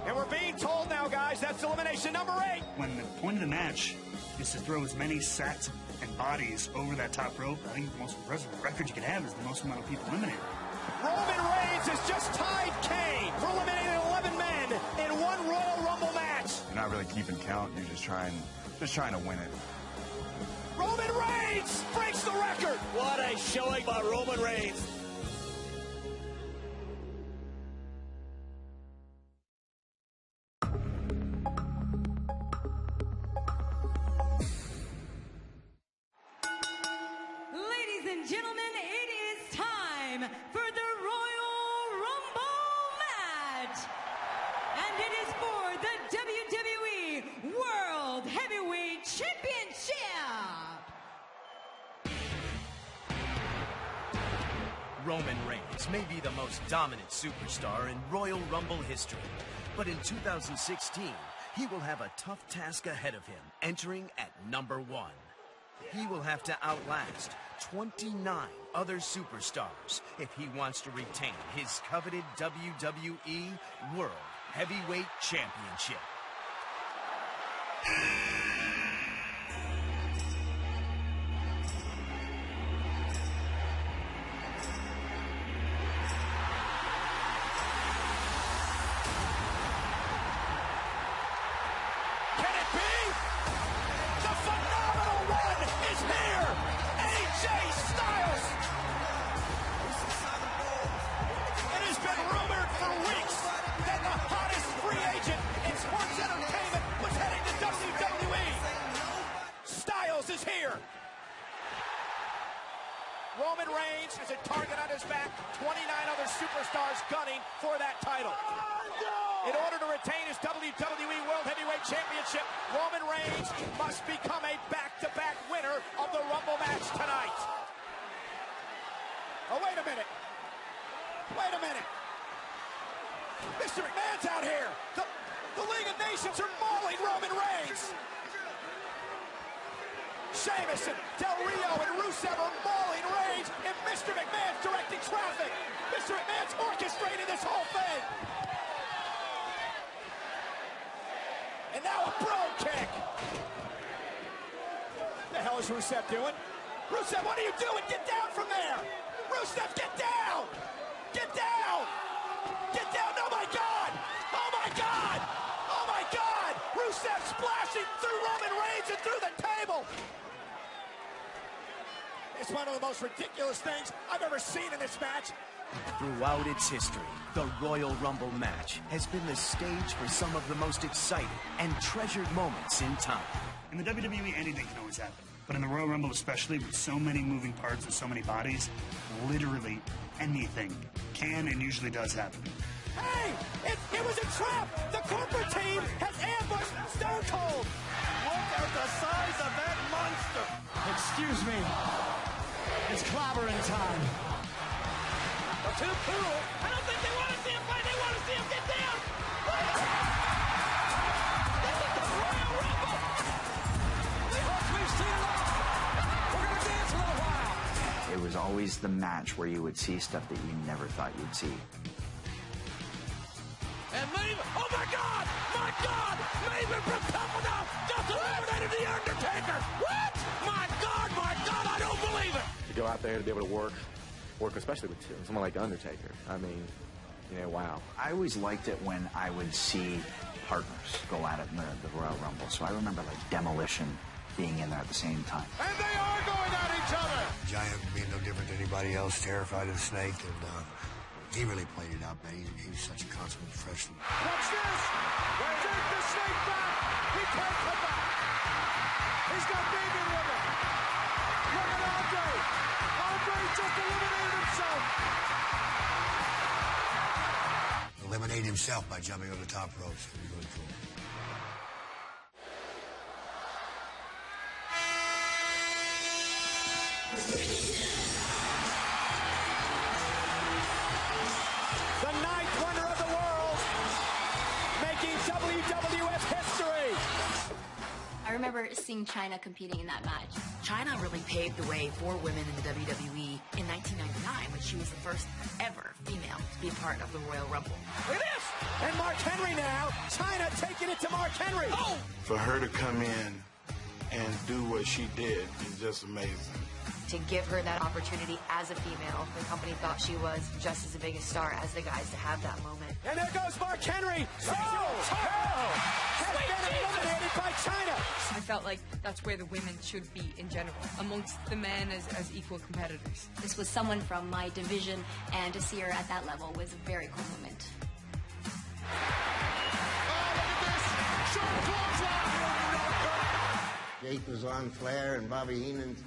And we're being told now, guys, that's elimination number 8. When the point of the match is to throw as many sacks and bodies over that top rope, I think the most impressive record you can have is the most amount of people eliminated. Roman Reigns has just tied Kane for eliminating 11 men in one Royal Rumble match. You're not really keeping count. You're just trying to win it. Roman Reigns breaks the record. What a showing by Roman Reigns. Ladies and gentlemen, it is time for the Royal Rumble match. And it is for the WWE World Heavyweight Championship. Roman Reigns may be the most dominant superstar in Royal Rumble history, but in 2016, he will have a tough task ahead of him, entering at number 1. He will have to outlast 29 other superstars if he wants to retain his coveted WWE World Heavyweight Championship. It has been rumored for weeks that the hottest free agent in sports Styles is here. Roman Reigns has a target on his back. 29 other superstars gunning for that title. In order to retain his WWE World Heavyweight Championship, Roman Reigns must become a back-to-back winner of the Rumble match tonight. Oh, wait a minute. Wait a minute. Mr. McMahon's out here. The League of Nations are mauling Roman Reigns. Sheamus and Del Rio and Rusev are mauling Reigns, and Mr. McMahon's directing traffic. Mr. McMahon's orchestrating this whole thing. And now a bro kick. What the hell is Rusev doing? Rusev, what are you doing? Get down from there. Rusev, get down. Get down. Get down. Oh, my God. Oh, my God. Oh, my God. Rusev splashing through Roman Reigns and through the table. It's one of the most ridiculous things I've ever seen in this match. Throughout its history, the Royal Rumble match has been the stage for some of the most exciting and treasured moments in time. In the WWE, anything can always happen. But in the Royal Rumble especially, with so many moving parts and so many bodies, literally anything can and usually does happen. Hey, it was a trap. The corporate team has ambushed Stone Cold. Look at the size of that monster. Excuse me. It's clobbering time. Too cool. I don't think they want to see him fight. They want to see him get down. This is the Royal Rumble. We've seen it all. We're going to dance a little while. It was always the match where you would see stuff that you never thought you'd see. And Maven, oh my God! My God! Maven from Tough Enough just eliminated The Undertaker! What? My God, I don't believe it! To go out there to be able to work especially with someone like The Undertaker. I mean, you know, wow. I always liked it when I would see partners go at it in the Royal Rumble. So I remember like Demolition being in there at the same time. And they are going at each other! Giant being no different than anybody else, terrified of the snake, and he really played it out, man. He was such a consummate professional. Watch this! Take the snake back! He can't come back! He's got Damien with him! Look at Andre! Andre just eliminated himself! Eliminated himself by jumping on the top ropes. It was really cool. The ninth wonder of the world, making WWF history. I remember seeing Chyna competing in that match. Chyna really paved the way for women in the WWE in 1999 when she was the first ever female to be a part of the Royal Rumble. Look at this! And Mark Henry now. Chyna taking it to Mark Henry. Oh! For her to come in and do what she did is just amazing. To give her that opportunity as a female, the company thought she was just as big a star as the guys to have that moment. And there goes Mark Henry. Has been eliminated by Chyna. I felt like that's where the women should be in general, amongst the men as equal competitors. This was someone from my division, and to see her at that level was a very cool moment. Jake was on Flair, and Bobby Heenan's,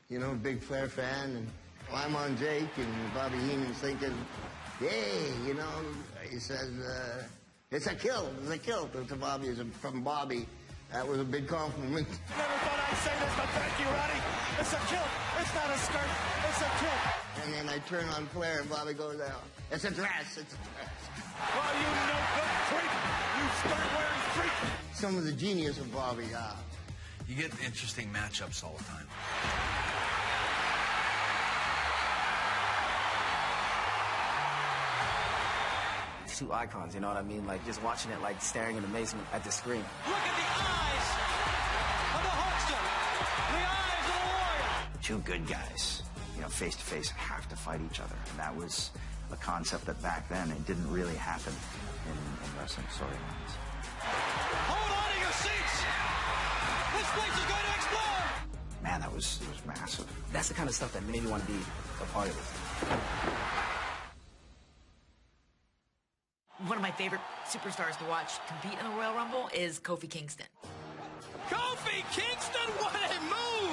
you know, big Flair fan, and I'm on Jake, and Bobby Heenan's thinking, yay, you know, he says, it's a kill to Bobby. From Bobby. That was a big compliment. Never thought I'd say this, but thank you, Roddy. It's a kill. It's not a skirt. It's a kill. And then I turn on Flair, and Bobby goes out. It's a dress. It's a dress. Well, you no good freak. You start wearing freak. Some of the genius of Bobby, You get interesting matchups all the time. It's two icons, you know what I mean? Like, just watching it, like, staring in amazement at the screen. Look at the eyes of the Hulkster. The eyes of the Warrior. Two good guys, you know, face to face have to fight each other. And that was a concept that back then it didn't really happen in wrestling storylines. Hold on to your seats. This place is going to explode. Man, it was massive. That's the kind of stuff that made me want to be a part of it. One of my favorite superstars to watch compete in the Royal Rumble is Kofi Kingston. Kofi Kingston, what a move!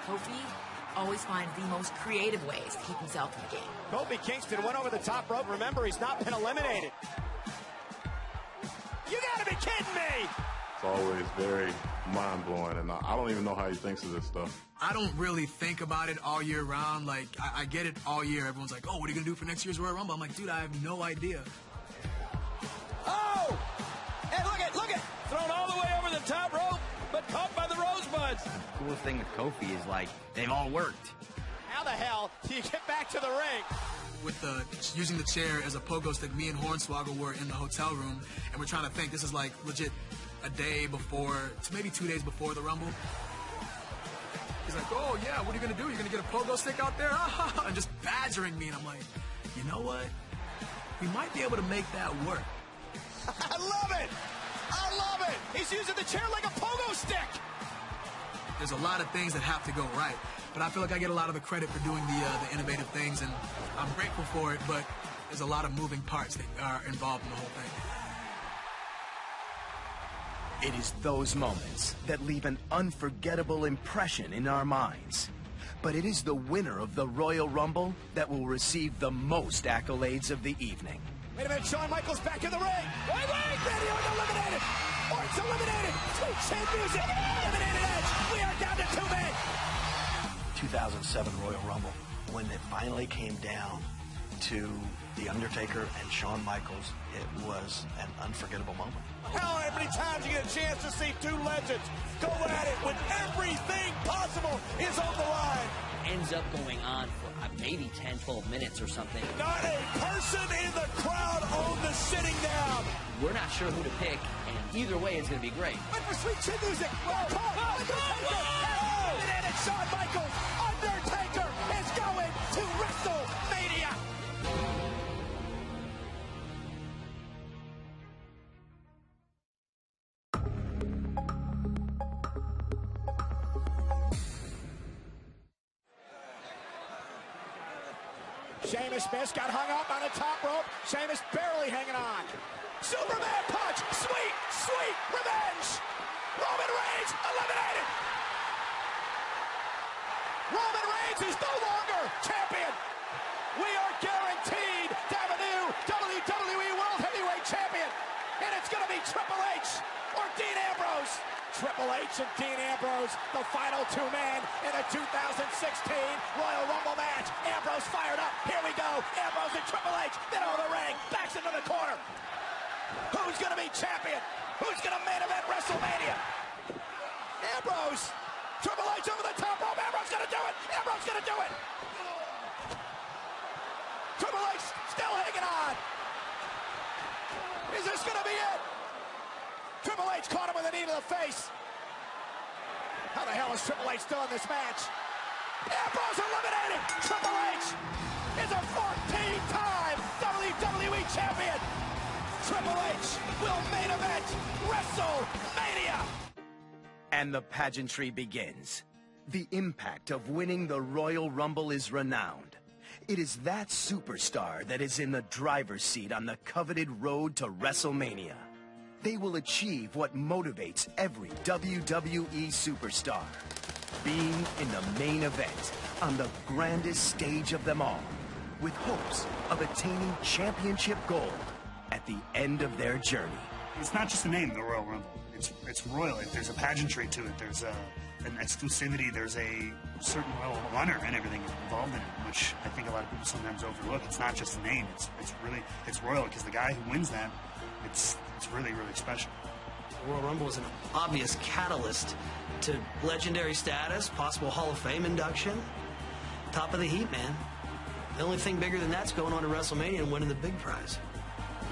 Kofi always finds the most creative ways to keep himself in the game. Kofi Kingston went over the top rope. Remember, he's not been eliminated. You gotta be kidding me! It's always very mind-blowing, and I don't even know how he thinks of this stuff. I don't really think about it all year round. Like, I get it all year. Everyone's like, oh, what are you going to do for next year's Royal Rumble? I'm like, dude, I have no idea. Oh! Hey, look it! Thrown all the way over the top rope, but caught by the rosebuds. The coolest thing with Kofi is, like, they've all worked. How the hell do you get back to the ring? With using the chair as a pogo stick, me and Hornswoggle were in the hotel room, and we're trying to think. This is like legit a day before, maybe 2 days before the Rumble. He's like, oh yeah, what are you gonna do? You're gonna get a pogo stick out there? And just badgering me, and I'm like, you know what? We might be able to make that work. I love it! I love it! He's using the chair like a pogo stick! There's a lot of things that have to go right, but I feel like I get a lot of the credit for doing the innovative things, and I'm grateful for it, but there's a lot of moving parts that are involved in the whole thing. It is those moments that leave an unforgettable impression in our minds. But it is the winner of the Royal Rumble that will receive the most accolades of the evening. Wait a minute, Shawn Michaels back in the ring! Wait! Randy Orton eliminated! Orton's eliminated! Sweet chin music! Eliminated Edge! We are down to 2 men! 2007 Royal Rumble, when it finally came down to The Undertaker and Shawn Michaels, it was an unforgettable moment. How many times you get a chance to see two legends go at it when everything possible is on the line? Ends up going on for maybe 10, 12 minutes or something. Not a person in the crowd on the sitting down. We're not sure who to pick, and either way it's going to be great. Wait for sweet chin music. Eliminated Shawn Michaels. Undertaker is going to WrestleMania. Sheamus missed, got hung up on the top rope. Sheamus barely hanging on. Superman punch! Sweet revenge! Roman Reigns eliminated! Roman Reigns is no longer champion! We are guaranteed to have a new WWE World Heavyweight Champion! And it's going to be Triple H or Dean Ambrose! Triple H and Dean Ambrose, the final 2 men in the 2016 Royal Rumble match. Ambrose fired up. Here we go. Ambrose and Triple H, middle of the ring, backs into the corner. Who's going to be champion? Who's going to main event WrestleMania? Ambrose. Triple H over the top rope. Ambrose going to do it. Ambrose going to do it. Triple H still hanging on. Is this going to be it? Triple H caught him with a knee to the face. How the hell is Triple H still in this match? Ambrose eliminated. Triple H is a 14-time WWE champion. Triple H will main event WrestleMania. And the pageantry begins. The impact of winning the Royal Rumble is renowned. It is that superstar that is in the driver's seat on the coveted road to WrestleMania. They will achieve what motivates every WWE superstar. Being in the main event on the grandest stage of them all, with hopes of attaining championship gold at the end of their journey. It's not just a name, the Royal Rumble. It's royal. There's a pageantry to it. There's an exclusivity. There's a certain royal honor and everything involved in it, which I think a lot of people sometimes overlook. It's not just a name. It's royal, because the guy who wins that, it's really, really special. The Royal Rumble is an obvious catalyst to legendary status, possible Hall of Fame induction. Top of the heap, man. The only thing bigger than that's going on to WrestleMania and winning the big prize.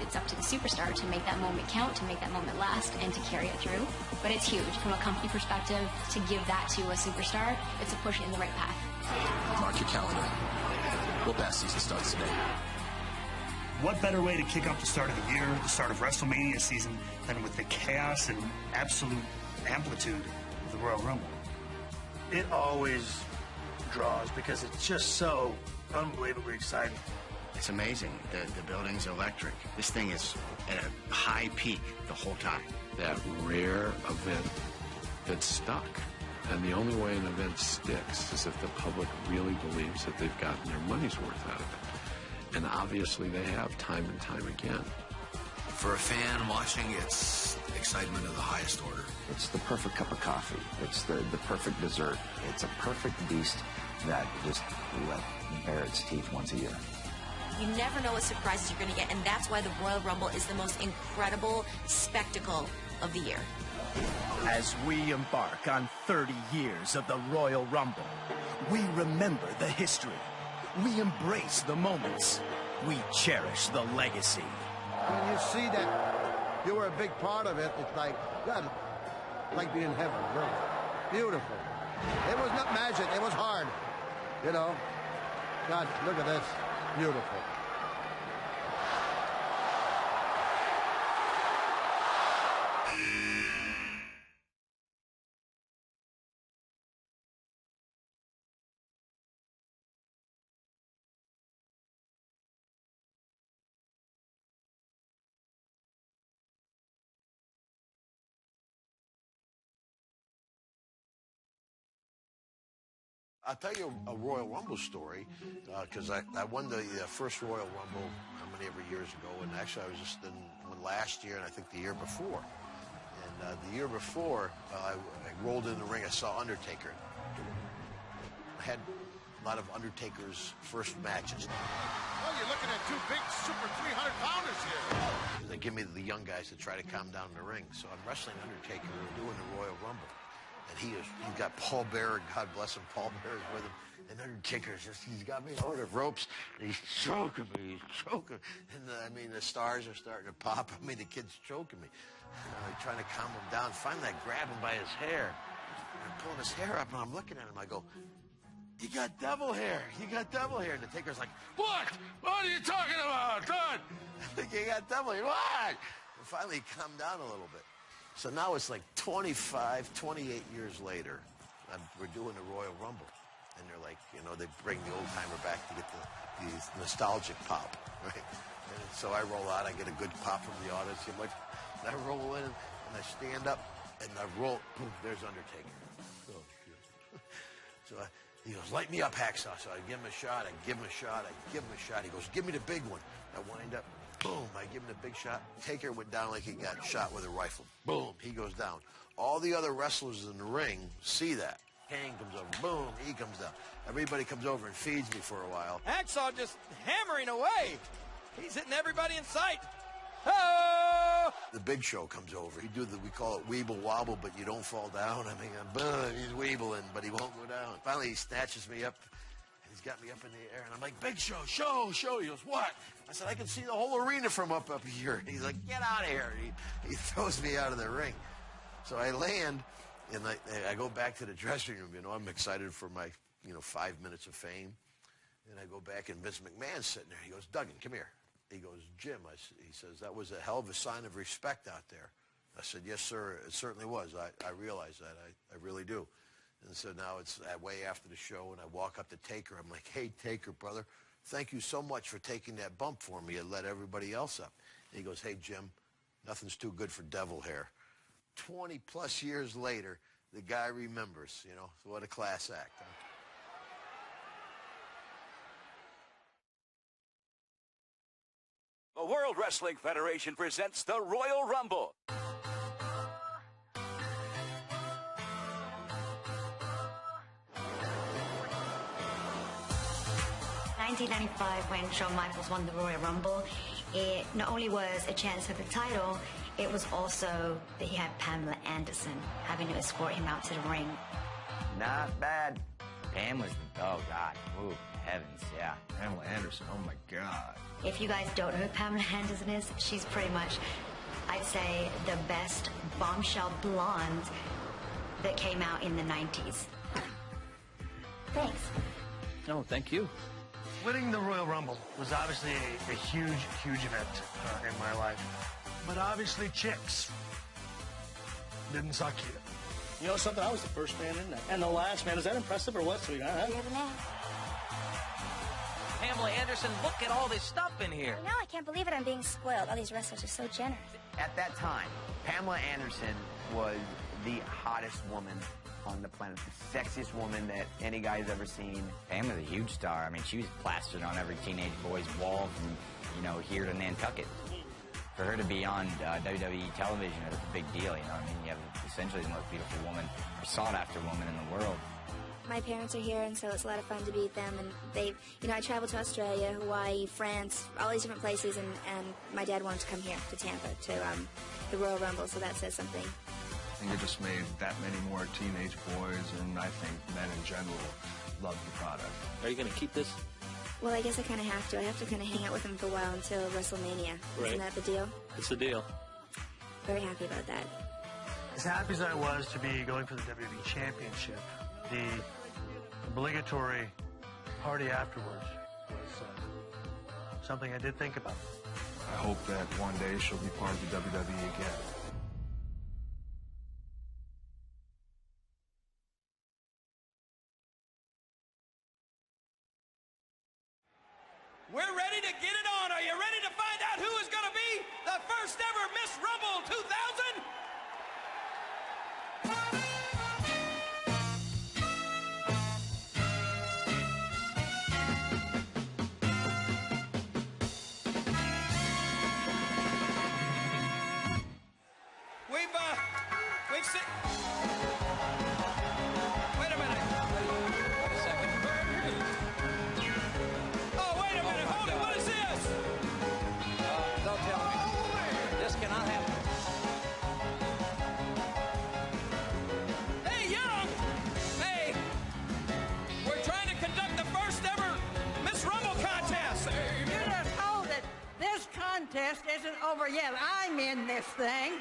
It's up to the superstar to make that moment count, to make that moment last, and to carry it through. But it's huge. From a company perspective, to give that to a superstar, it's a push in the right path. Mark your calendar. Football season starts today. What better way to kick off the start of the year, the start of WrestleMania season, than with the chaos and absolute amplitude of the Royal Rumble? It always draws because it's just so unbelievably exciting. It's amazing. The building's electric. This thing is at a high peak the whole time. That rare event that stuck. And the only way an event sticks is if the public really believes that they've gotten their money's worth out of it. And obviously they have, time and time again. For a fan watching, it's excitement of the highest order. It's the perfect cup of coffee. It's the perfect dessert. It's a perfect beast that just let bare its teeth once a year. You never know what surprises you're going to get, and that's why the Royal Rumble is the most incredible spectacle of the year. As we embark on 30 years of the Royal Rumble, we remember the history. We embrace the moments. We cherish the legacy. When you see that you were a big part of it, it's like, God, like being in heaven, really. Beautiful. It was not magic, it was hard, you know. God, look at this. Beautiful. I'll tell you a Royal Rumble story, because I won the first Royal Rumble ever years ago, and actually I was just in one last year and I think the year before. And the year before, I rolled in the ring, I saw Undertaker. I had a lot of Undertaker's first matches. Well, you're looking at two big super 300-pounders here. They give me the young guys to try to calm down in the ring. So I'm wrestling Undertaker, we're doing the Royal Rumble. And he's got Paul Bearer, God bless him, Paul Bearer's with him. And Undertaker's he's got me over the ropes, and he's choking me, And the stars are starting to pop. The kid's choking me. I'm trying to calm him down. Finally, I grab him by his hair. I'm pulling his hair up, and I'm looking at him. I go, "You got devil hair. You got devil hair." And the Taker's like, "What? What are you talking about, Don?" "You got devil hair. What?" And finally, he calmed down a little bit. So now it's like 28 years later, we're doing the Royal Rumble. And they're like, they bring the old-timer back to get the nostalgic pop, right? And so I roll out, I get a good pop from the audience. And I roll in, and I stand up, and I roll, boom, there's Undertaker. So he goes, "Light me up, Hacksaw." So I give him a shot, I give him a shot, I give him a shot. He goes, "Give me the big one." I wind up, boom, I give him the big shot. Taker went down like he got shot with a rifle. Boom, he goes down. All the other wrestlers in the ring see that. Kane comes over, boom, he comes down. Everybody comes over and feeds me for a while. Hacksaw just hammering away. He's hitting everybody in sight. Oh! The Big Show comes over. We call it weeble wobble, but you don't fall down. He's weebling, but he won't go down. Finally, he snatches me up. He's got me up in the air, and I'm like, "Big Show, show." He goes, "What?" I said, "I can see the whole arena from up here." And he's like, "Get out of here." He throws me out of the ring. So I land, and I go back to the dressing room. I'm excited for my, 5 minutes of fame. And I go back, and Vince McMahon's sitting there. He goes, "Duggan, come here." He goes, "Jim," he says, "that was a hell of a sign of respect out there." I said, "Yes, sir, it certainly was. I realize that. I really do." And so now it's way after the show, and I walk up to Taker. I'm like, "Hey, Taker, brother, thank you so much for taking that bump for me and let everybody else up." And he goes, "Hey, Jim, nothing's too good for devil hair." 20-plus years later, the guy remembers, What a class act, huh? The World Wrestling Federation presents the Royal Rumble. 1995, when Shawn Michaels won the Royal Rumble, it not only was a chance for the title, it was also that he had Pamela Anderson having to escort him out to the ring. Not bad. Pam was oh God, ooh, heavens, yeah. Pamela Anderson, oh my God. If you guys don't know who Pamela Anderson is, she's pretty much, I'd say, the best bombshell blonde that came out in the 90s. Thanks. Oh, thank you. Winning the Royal Rumble was obviously a huge, huge event in my life. But obviously, chicks didn't suck either. You know something? I was the first man in there. And the last man. Is that impressive or what, sweetheart? Pamela Anderson, look at all this stuff in here. No, I can't believe it. I'm being spoiled. All these wrestlers are so generous. At that time, Pamela Anderson was the hottest woman on the planet. The sexiest woman that any guy's ever seen. Pam was a huge star. I mean, she was plastered on every teenage boy's wall from, you know, here to Nantucket. For her to be on WWE television, it was a big deal, you know. I mean, you have essentially the most beautiful woman, or sought-after woman in the world. My parents are here, and so it's a lot of fun to be with them. And they, you know, I traveled to Australia, Hawaii, France, all these different places, and my dad wanted to come here to Tampa to the Royal Rumble, so that says something. I think it just made that many more teenage boys, and I think men in general, love the product. Are you going to keep this? Well, I guess I kind of have to. I have to kind of hang out with him for a while until WrestleMania. Right. Isn't that the deal? It's the deal. Very happy about that. As happy as I was to be going for the WWE Championship, the obligatory party afterwards was something I did think about. I hope that one day she'll be part of the WWE again. We're ready to get it on. Are you ready to find out who is going to be the first ever Miss Rumble 2000? We've seen... Wait a minute. Wait a second. Oh, wait a minute. Hold it. What is this? Don't tell me. This cannot happen. Hey, Young! Hey! We're trying to conduct the first ever Miss Rumble contest. You're just told that this contest isn't over yet. I'm in this thing.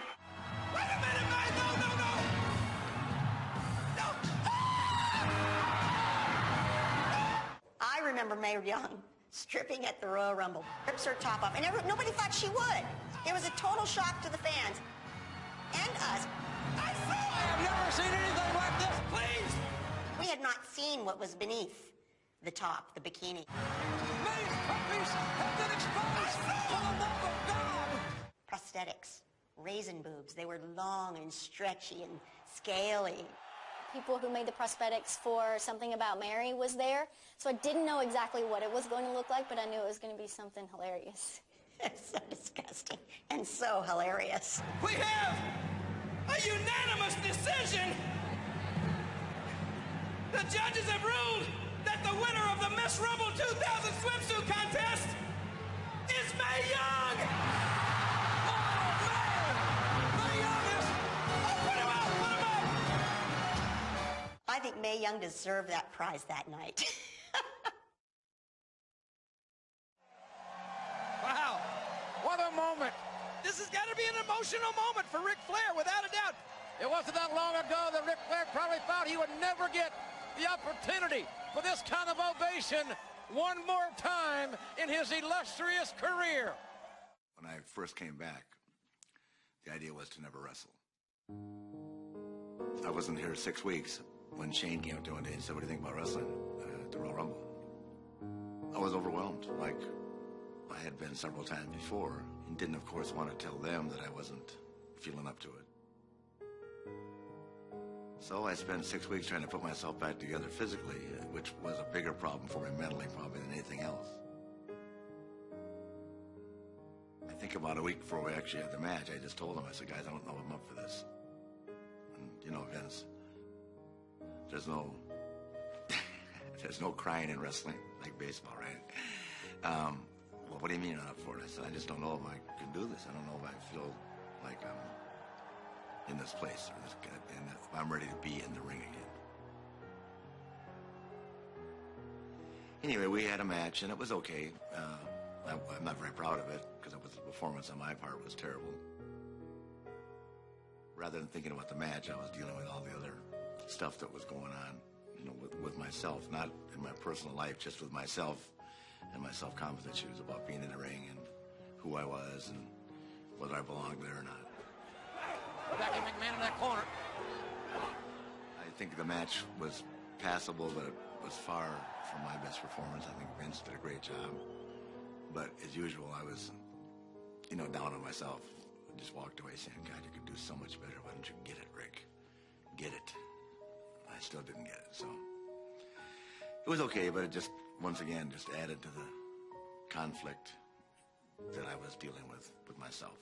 Wait a minute, man! No, no, no! I remember Mae Young stripping at the Royal Rumble. Rips her top off, and nobody thought she would. It was a total shock to the fans and us. I have never seen anything like this. Please! We had not seen what was beneath the top, the bikini. Mae's puppies have been exposed for the love of God! Prosthetics. Raisin boobs. They were long and stretchy and scaly. People who made the prosthetics for Something About Mary was there, so I didn't know exactly what it was going to look like, but I knew it was going to be something hilarious. It's so disgusting and so hilarious. We have a unanimous decision. The judges have ruled that the winner of the Miss Rumble 2000 swimsuit contest is Mae Young. I think Mae Young deserved that prize that night. Wow, what a moment. This has got to be an emotional moment for Ric Flair, without a doubt. It wasn't that long ago that Ric Flair probably thought he would never get the opportunity for this kind of ovation one more time in his illustrious career. When I first came back, the idea was to never wrestle. I wasn't here 6 weeks when Shane came up to me one day and said, "What do you think about wrestling at the Royal Rumble?" I was overwhelmed, like I had been several times before, and didn't, of course, want to tell them that I wasn't feeling up to it. So I spent 6 weeks trying to put myself back together physically, which was a bigger problem for me mentally probably than anything else. I think about a week before we actually had the match, I just told them, I said, "Guys, I don't know if I'm up for this." And, you know, Vince, there's no crying in wrestling, like baseball, right? Well, what do you mean you're not up for it? I said, "I just don't know if I can do this. I don't know if I feel like I'm in this place, or and if I'm ready to be in the ring again." Anyway, we had a match, and it was okay. I'm not very proud of it, because the performance on my part was terrible. Rather than thinking about the match, I was dealing with all the other stuff that was going on, you know, with myself, not in my personal life, just with myself and my self-confidence issues about being in the ring and who I was and whether I belonged there or not. Becky McMahon in that corner. I think the match was passable, but it was far from my best performance. I think Vince did a great job. But as usual, I was, you know, down on myself. I just walked away saying, "God, you could do so much better. Why don't you get it, Rick? Get it." I still didn't get it. So it was okay, but it just, once again, just added to the conflict that I was dealing with myself.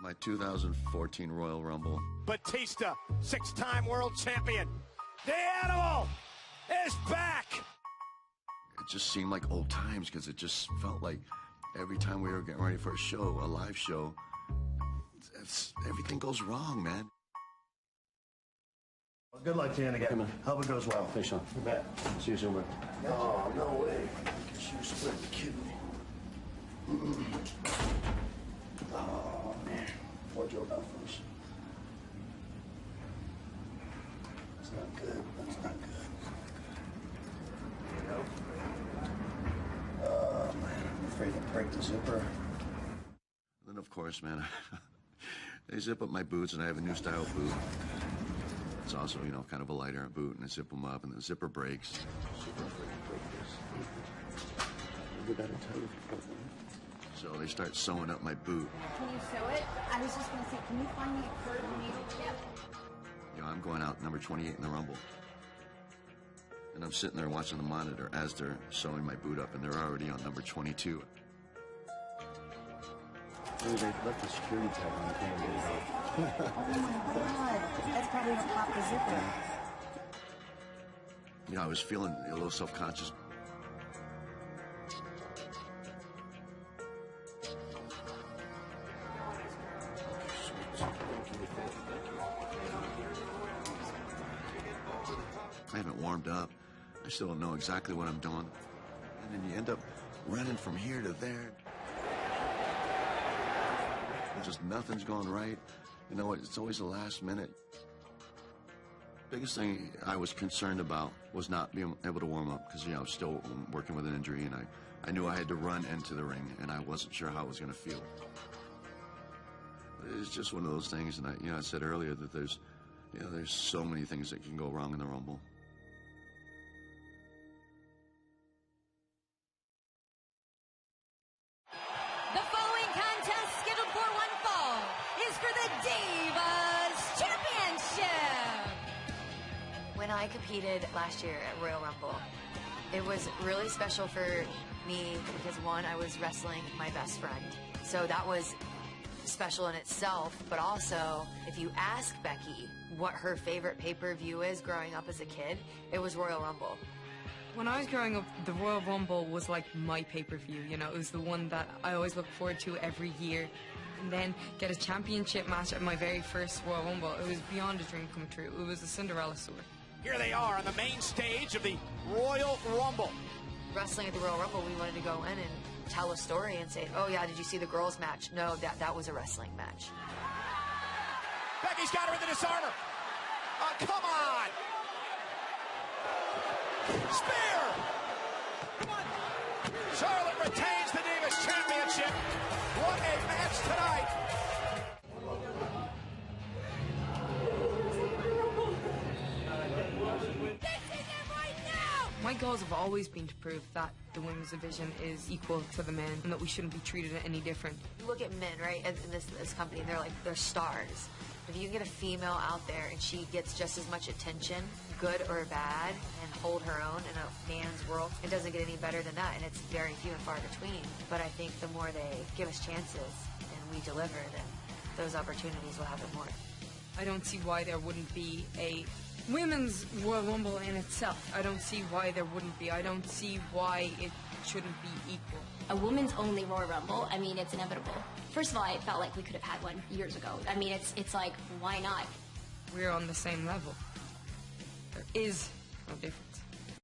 My 2014 Royal Rumble. Batista, 6-time world champion. The Animal is back. It just seemed like old times because it just felt like every time we were getting ready for a show, a live show, everything goes wrong, man. Well, good luck to you again. Hope it goes well. Thanks, Sean. You bet. See you soon, bud. Oh, no way. You split the kidney. Oh, man. Poor Joe got first. That's not good. That's not good. There you go. Oh, man. I'm afraid to break the zipper. Then, of course, man, they zip up my boots, and I have a new style boot. It's also, you know, kind of a lighter boot, and I zip them up, and the zipper breaks. Super afraid to break this. We got to tell you. So they start sewing up my boot. Can you sew it? I was just going to say, can you find me a curved needle tip? You know, I'm going out number 28 in the Rumble. And I'm sitting there watching the monitor as they're sewing my boot up, and they're already on number 22. Maybe they left the security tag on the thing and get it off. Oh my God. That's probably what popped the zipper. You know, I was feeling a little self-conscious. I haven't warmed up. I still don't know exactly what I'm doing. And then you end up running from here to there. And just nothing's going right. You know, it's always the last minute. Biggest thing I was concerned about was not being able to warm up because, you know, I was still working with an injury, and I knew I had to run into the ring, and I wasn't sure how I was going to feel. It's just one of those things, and I said earlier that there's so many things that can go wrong in the Rumble. The following contest, scheduled for one fall, is for the Divas Championship. When I competed last year at Royal Rumble, it was really special for me because, one, I was wrestling my best friend. So that was special in itself, but also, if you ask Becky what her favorite pay-per-view is growing up as a kid, it was Royal Rumble. When I was growing up, the Royal Rumble was like my pay-per-view, you know, it was the one that I always look forward to every year. And then get a championship match at my very first Royal Rumble, it was beyond a dream come true. It was a Cinderella story. Here they are on the main stage of the Royal Rumble. Wrestling at the Royal Rumble, we wanted to go in and tell a story and say, oh yeah, did you see the girls match? No, that was a wrestling match. Becky's got her in the disarmer. Come on! Spear! Charlotte retains the Divas Championship. What a match tonight! My goals have always been to prove that the women's division is equal to the men and that we shouldn't be treated any different. You look at men, right, in this company, and they're stars. If you can get a female out there and she gets just as much attention, good or bad, and hold her own in a man's world, it doesn't get any better than that, and it's very few and far between. But I think the more they give us chances and we deliver, then those opportunities will happen more. I don't see why there wouldn't be a women's Royal Rumble in itself. I don't see why there wouldn't be. I don't see why it shouldn't be equal. A women's only Royal Rumble, I mean, it's inevitable. First of all, I felt like we could have had one years ago. I mean, it's like, why not? We're on the same level. There is no difference.